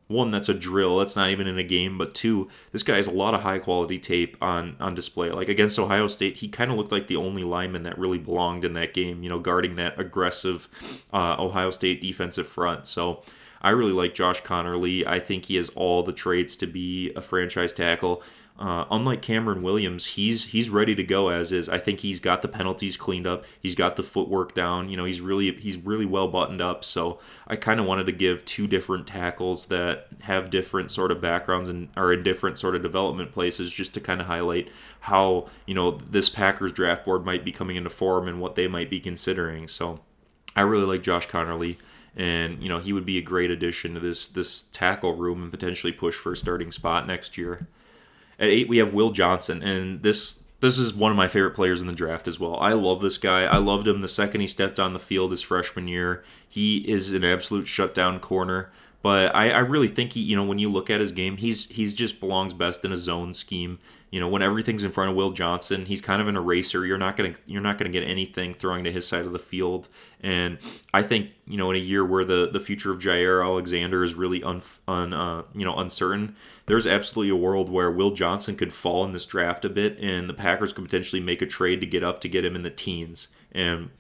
one, that's a drill. That's not even in a game. But two, this guy has a lot of high-quality tape on display. Like against Ohio State, he kind of looked like the only lineman that really belonged in that game, guarding that aggressive Ohio State defensive front. So I really like Josh Conerly. I think he has all the traits to be a franchise tackle. Unlike Cameron Williams, he's ready to go as is. I think he's got the penalties cleaned up. He's got the footwork down. He's really well buttoned up. So I kind of wanted to give two different tackles that have different sort of backgrounds and are in different sort of development places, just to kind of highlight how this Packers draft board might be coming into form and what they might be considering. So I really like Josh Conerly. And he would be a great addition to this tackle room and potentially push for a starting spot next year. At 8, we have Will Johnson, and this is one of my favorite players in the draft as well. I love this guy. I loved him the second he stepped on the field his freshman year. He is an absolute shutdown corner. But I really think he, when you look at his game, he's just belongs best in a zone scheme. When everything's in front of Will Johnson, he's kind of an eraser. You're not gonna get anything throwing to his side of the field. And I think in a year where the future of Jair Alexander is really uncertain, there's absolutely a world where Will Johnson could fall in this draft a bit, and the Packers could potentially make a trade to get him in the teens. And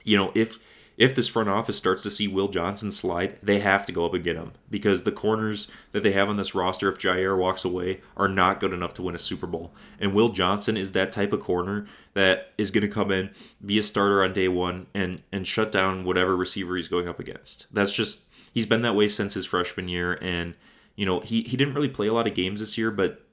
if if this front office starts to see Will Johnson slide, they have to go up and get him, because the corners that they have on this roster, if Jair walks away, are not good enough to win a Super Bowl. And Will Johnson is that type of corner that is going to come in, be a starter on day one, and shut down whatever receiver he's going up against. That's just, he's been that way since his freshman year, and he didn't really play a lot of games this year, but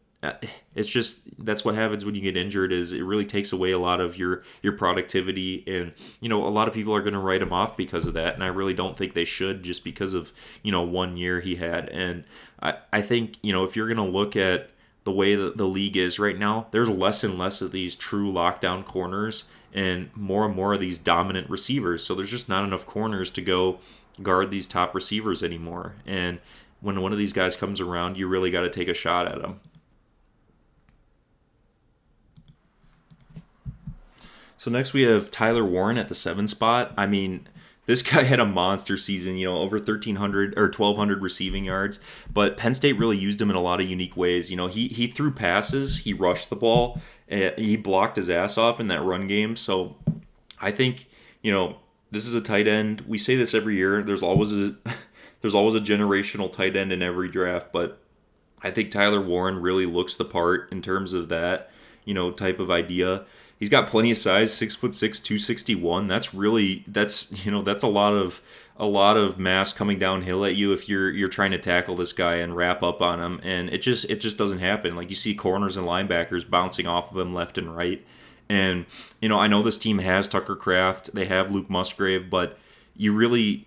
it's just, that's what happens when you get injured, is it really takes away a lot of your productivity. And a lot of people are going to write him off because of that, and I really don't think they should, just because of 1 year he had. And I think if you're going to look at the way that the league is right now, there's less and less of these true lockdown corners and more of these dominant receivers, so there's just not enough corners to go guard these top receivers anymore. And when one of these guys comes around, you really got to take a shot at him. So next we have Tyler Warren at the 7 spot. I mean, this guy had a monster season, over 1,300 or 1,200 receiving yards. But Penn State really used him in a lot of unique ways. He threw passes, he rushed the ball, he blocked his ass off in that run game. So I think, this is a tight end. We say this every year. There's always a generational tight end in every draft, but I think Tyler Warren really looks the part in terms of that, type of idea. He's got plenty of size, 6'6", 261. That's a lot of mass coming downhill at you if you're trying to tackle this guy and wrap up on him, and it just doesn't happen. Like, you see corners and linebackers bouncing off of him left and right. And I know this team has Tucker Kraft, they have Luke Musgrave, but you really,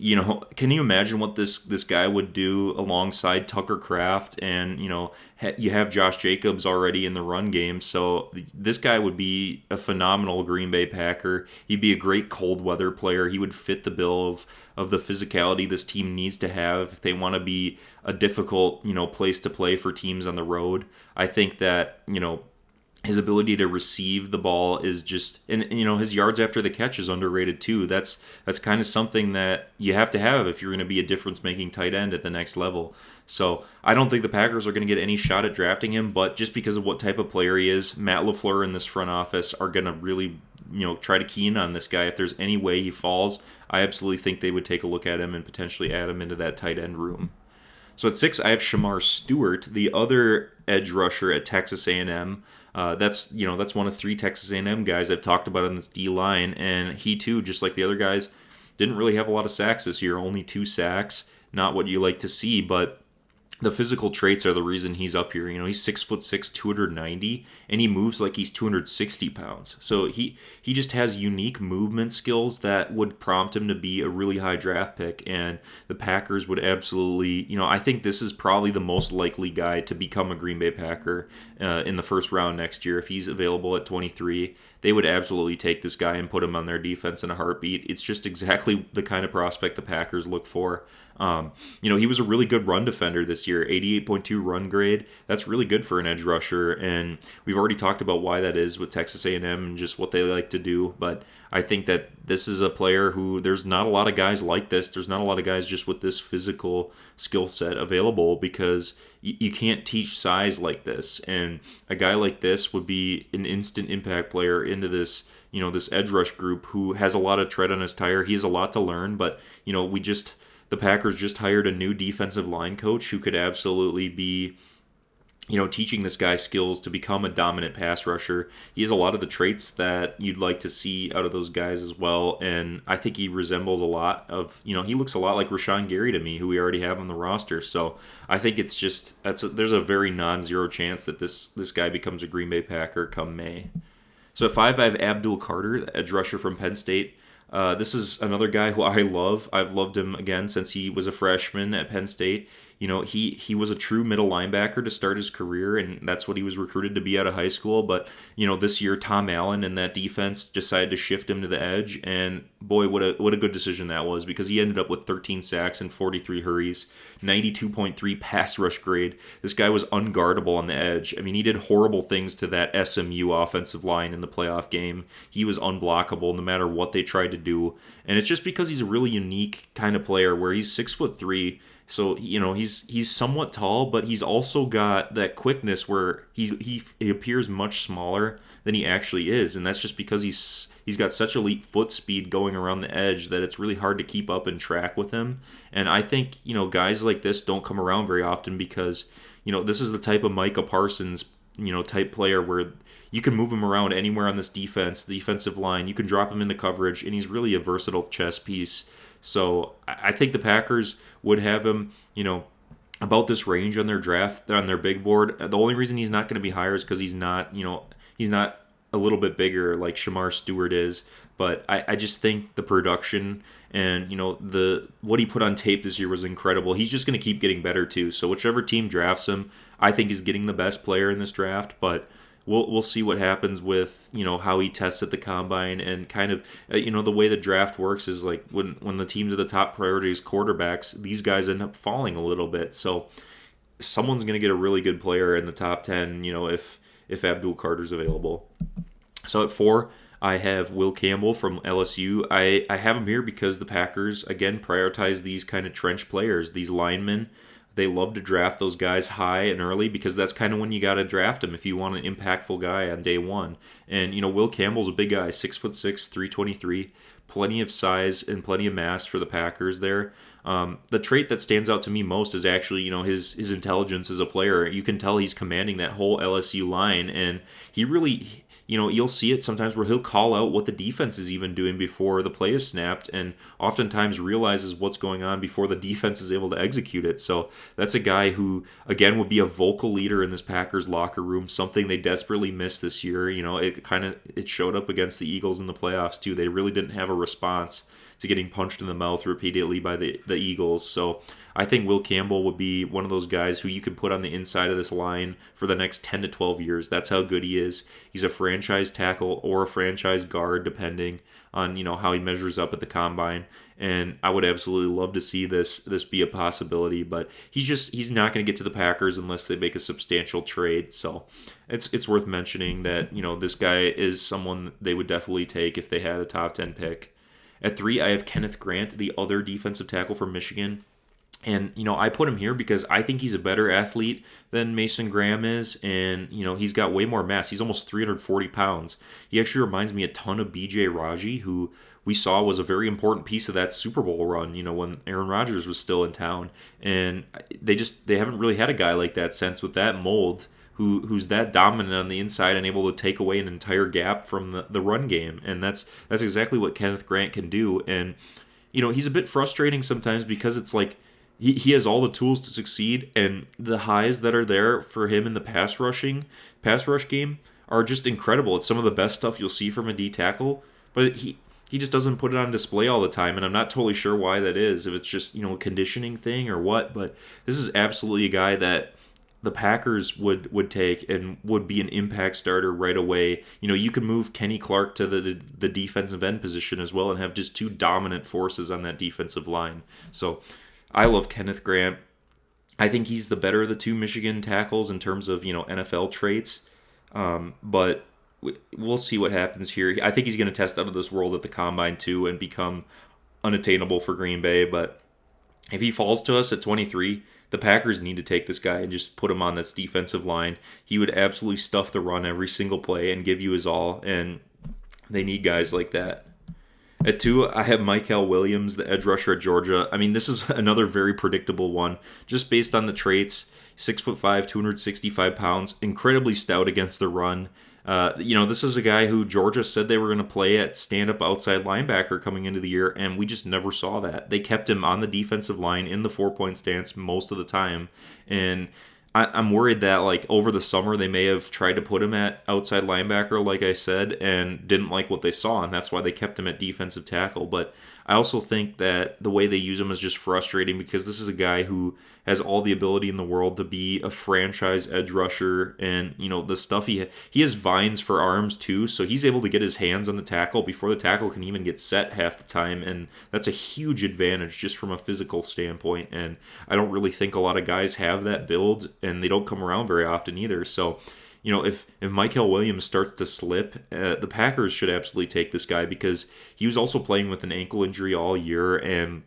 can you imagine what this guy would do alongside Tucker Kraft? And, you have Josh Jacobs already in the run game. So this guy would be a phenomenal Green Bay Packer. He'd be a great cold weather player. He would fit the bill of the physicality this team needs to have if they want to be a difficult, place to play for teams on the road. I think that, his ability to receive the ball is just, and his yards after the catch is underrated too. That's kind of something that you have to have if you're going to be a difference-making tight end at the next level. So I don't think the Packers are going to get any shot at drafting him, but just because of what type of player he is, Matt LaFleur and this front office are going to really, try to key in on this guy. If there's any way he falls, I absolutely think they would take a look at him and potentially add him into that tight end room. So at 6, I have Shamar Stewart, the other edge rusher at Texas A&M. That's one of 3 Texas A&M guys I've talked about on this D-line, and he too, just like the other guys, didn't really have a lot of sacks this year, only 2 sacks, not what you like to see, but the physical traits are the reason he's up here. He's 6'6", 290, and he moves like he's 260 pounds. So he just has unique movement skills that would prompt him to be a really high draft pick, and the Packers would absolutely, I think this is probably the most likely guy to become a Green Bay Packer in the first round next year. If he's available at 23, they would absolutely take this guy and put him on their defense in a heartbeat. It's just exactly the kind of prospect the Packers look for. He was a really good run defender this year, 88.2 run grade. That's really good for an edge rusher, and we've already talked about why that is with Texas A&M and just what they like to do. But I think that this is a player who, there's not a lot of guys like this. There's not a lot of guys just with this physical skill set available, because you can't teach size like this. And a guy like this would be an instant impact player into this, this edge rush group who has a lot of tread on his tire. He has a lot to learn, but, the Packers just hired a new defensive line coach who could absolutely be, teaching this guy skills to become a dominant pass rusher. He has a lot of the traits that you'd like to see out of those guys as well, and I think he resembles a lot of, he looks a lot like Rashawn Gary to me, who we already have on the roster. So I think it's just, there's a very non-zero chance that this guy becomes a Green Bay Packer come May. So at 5, I have Abdul Carter, the edge rusher from Penn State. This is another guy who I love. I've loved him again since he was a freshman at Penn State. He was a true middle linebacker to start his career, and that's what he was recruited to be out of high school. But, this year Tom Allen and that defense decided to shift him to the edge, and boy, what a good decision that was, because he ended up with 13 sacks and 43 hurries, 92.3 pass rush grade. This guy was unguardable on the edge. I mean, he did horrible things to that SMU offensive line in the playoff game. He was unblockable no matter what they tried to do, and it's just because he's a really unique kind of player where he's 6'3", So he's somewhat tall, but he's also got that quickness where he appears much smaller than he actually is, and that's just because he's got such elite foot speed going around the edge that it's really hard to keep up and track with him. And I think guys like this don't come around very often because this is the type of Micah Parsons type player where you can move him around anywhere on this defensive line. You can drop him into coverage, and he's really a versatile chess piece. So I think the Packers would have him, about this range on their draft, on their big board. The only reason he's not going to be higher is because he's not a little bit bigger like Shamar Stewart is. But I just think the production and the what he put on tape this year was incredible. He's just going to keep getting better too. So whichever team drafts him, I think is getting the best player in this draft. But we'll see what happens with how he tests at the combine and kind of the way the draft works is like when the teams are the top priorities quarterbacks, these guys end up falling a little bit. So someone's going to get a really good player in the top 10 if Abdul Carter's available. So at 4 I have Will Campbell from LSU. I have him here because the Packers again prioritize these kind of trench players, these linemen. They love to draft those guys high and early because that's kind of when you got to draft them if you want an impactful guy on day one. And Will Campbell's a big guy, 6'6", 323, plenty of size and plenty of mass for the Packers there. The trait that stands out to me most is actually his intelligence as a player. You can tell he's commanding that whole LSU line, and he really. You'll see it sometimes where he'll call out what the defense is even doing before the play is snapped and oftentimes realizes what's going on before the defense is able to execute it. So that's a guy who, again, would be a vocal leader in this Packers locker room, something they desperately missed this year. It showed up against the Eagles in the playoffs too. They really didn't have a response to getting punched in the mouth repeatedly by the Eagles. So I think Will Campbell would be one of those guys who you could put on the inside of this line for the next 10 to 12 years. That's how good he is. He's a franchise tackle or a franchise guard, depending on how he measures up at the combine. And I would absolutely love to see this be a possibility, but he's not going to get to the Packers unless they make a substantial trade. So it's worth mentioning that this guy is someone they would definitely take if they had a top 10 pick. At 3, I have Kenneth Grant, the other defensive tackle from Michigan. And, I put him here because I think he's a better athlete than Mason Graham is. And, he's got way more mass. He's almost 340 pounds. He actually reminds me a ton of B.J. Raji, who we saw was a very important piece of that Super Bowl run, when Aaron Rodgers was still in town. And they haven't really had a guy like that since with that mold. Who's that dominant on the inside and able to take away an entire gap from the run game. And that's exactly what Kenneth Grant can do. And, he's a bit frustrating sometimes because it's like he has all the tools to succeed, and the highs that are there for him in the pass rush game are just incredible. It's some of the best stuff you'll see from a D tackle, but he just doesn't put it on display all the time, and I'm not totally sure why that is, if it's just, a conditioning thing or what, but this is absolutely a guy that the Packers would take and would be an impact starter right away. You can move Kenny Clark to the defensive end position as well and have just two dominant forces on that defensive line. So I love Kenneth Grant. I think he's the better of the two Michigan tackles in terms of, NFL traits. But we'll see what happens here. I think he's going to test out of this world at the combine too and become unattainable for Green Bay. But if he falls to us at 23, the Packers need to take this guy and just put him on this defensive line. He would absolutely stuff the run every single play and give you his all, and they need guys like that. At 2, I have Mykel Williams, the edge rusher at Georgia. I mean, this is another very predictable one, just based on the traits. 6'5", 265 pounds, incredibly stout against the run. This is a guy who Georgia said they were going to play at stand-up outside linebacker coming into the year, and we just never saw that. They kept him on the defensive line in the 4-point stance most of the time, and I'm worried that over the summer they may have tried to put him at outside linebacker, like I said, and didn't like what they saw, and that's why they kept him at defensive tackle. But I also think that the way they use him is just frustrating because this is a guy who has all the ability in the world to be a franchise edge rusher, and the stuff he has vines for arms too, so he's able to get his hands on the tackle before the tackle can even get set half the time, and that's a huge advantage just from a physical standpoint. And I don't really think a lot of guys have that build, and they don't come around very often either. So if Mykel Williams starts to slip, the Packers should absolutely take this guy because he was also playing with an ankle injury all year, and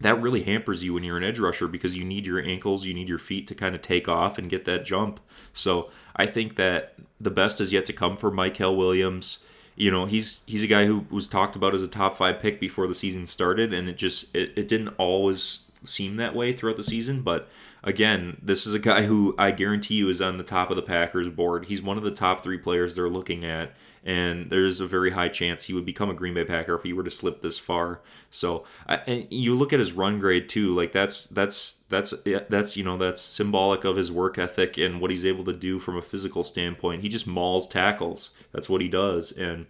that really hampers you when you're an edge rusher because you need your ankles, you need your feet to kind of take off and get that jump. So I think that the best is yet to come for Mykel Williams. You know, he's a guy who was talked about as a top 5 pick before the season started, and it didn't always seem that way throughout the season. But again, this is a guy who I guarantee you is on the top of the Packers board. He's one of the top 3 players they're looking at, and there's a very high chance he would become a Green Bay Packer if he were to slip this far. So, and you look at his run grade too. Like that's you know, that's symbolic of his work ethic and what he's able to do from a physical standpoint. He just mauls tackles. That's what he does, and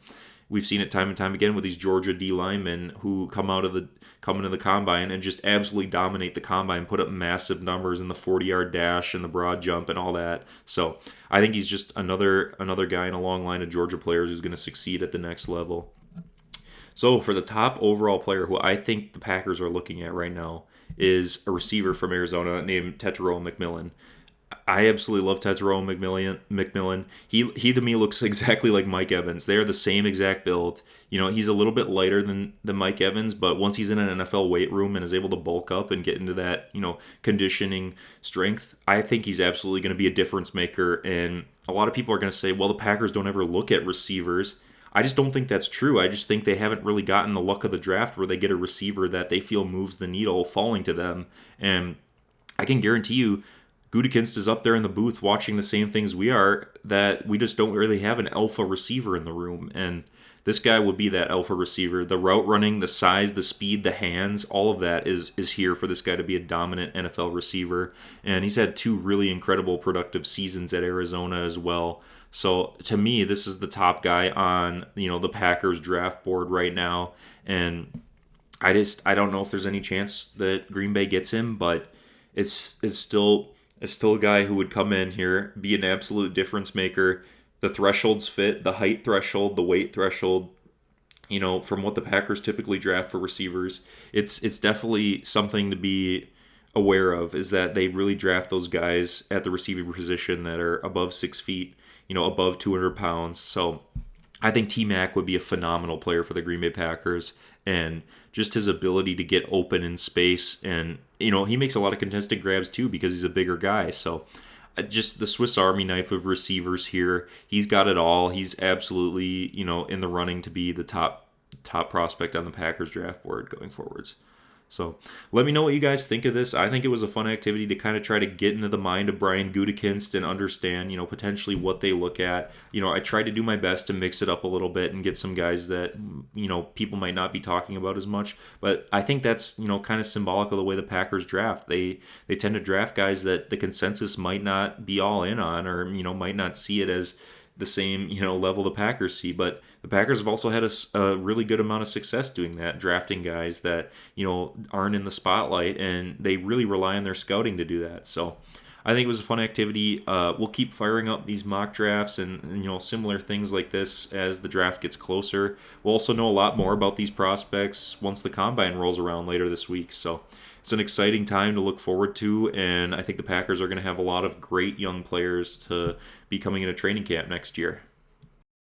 we've seen it time and time again with these Georgia D linemen who come into the combine and just absolutely dominate the combine, put up massive numbers in the 40-yard dash and the broad jump and all that. So I think he's just another guy in a long line of Georgia players who's going to succeed at the next level. So for the top overall player who I think the Packers are looking at right now is a receiver from Arizona named Tetairoa McMillan. I absolutely love Tetairoa McMillan. He to me looks exactly like Mike Evans. They are the same exact build. You know, he's a little bit lighter than Mike Evans, but once he's in an NFL weight room and is able to bulk up and get into that, you know, conditioning strength, I think he's absolutely going to be a difference maker. And a lot of people are going to say, well, the Packers don't ever look at receivers. I just don't think that's true. I just think they haven't really gotten the luck of the draft where they get a receiver that they feel moves the needle falling to them. And I can guarantee you, Gutekunst is up there in the booth watching the same things we are, that we just don't really have an alpha receiver in the room. And this guy would be that alpha receiver. The route running, the size, the speed, the hands, all of that is here for this guy to be a dominant NFL receiver. And he's had 2 really incredible productive seasons at Arizona as well. So to me, this is the top guy on, you know, the Packers draft board right now. And I don't know if there's any chance that Green Bay gets him, but it's still a guy who would come in here, be an absolute difference maker. The thresholds fit, the height threshold, the weight threshold, you know, from what the Packers typically draft for receivers. It's definitely something to be aware of, is that they really draft those guys at the receiving position that are above 6 feet, you know, above 200 pounds. So I think T-Mac would be a phenomenal player for the Green Bay Packers, and just his ability to get open in space, and you know, he makes a lot of contested grabs too because he's a bigger guy. So just the Swiss Army knife of receivers here. He's got it all. He's absolutely, you know, in the running to be the top prospect on the Packers draft board going forwards. So let me know what you guys think of this. I think it was a fun activity to kind of try to get into the mind of Brian Gutekunst and understand, you know, potentially what they look at. You know, I tried to do my best to mix it up a little bit and get some guys that, you know, people might not be talking about as much. But I think that's, you know, kind of symbolic of the way the Packers draft. They tend to draft guys that the consensus might not be all in on, or, you know, might not see it as the same, you know, level the Packers see. But the Packers have also had a really good amount of success doing that, drafting guys that, you know, aren't in the spotlight, and they really rely on their scouting to do that. So I think it was a fun activity. We'll keep firing up these mock drafts and, you know, similar things like this as the draft gets closer. We'll also know a lot more about these prospects once the combine rolls around later this week. So it's an exciting time to look forward to, and I think the Packers are going to have a lot of great young players to be coming into training camp next year.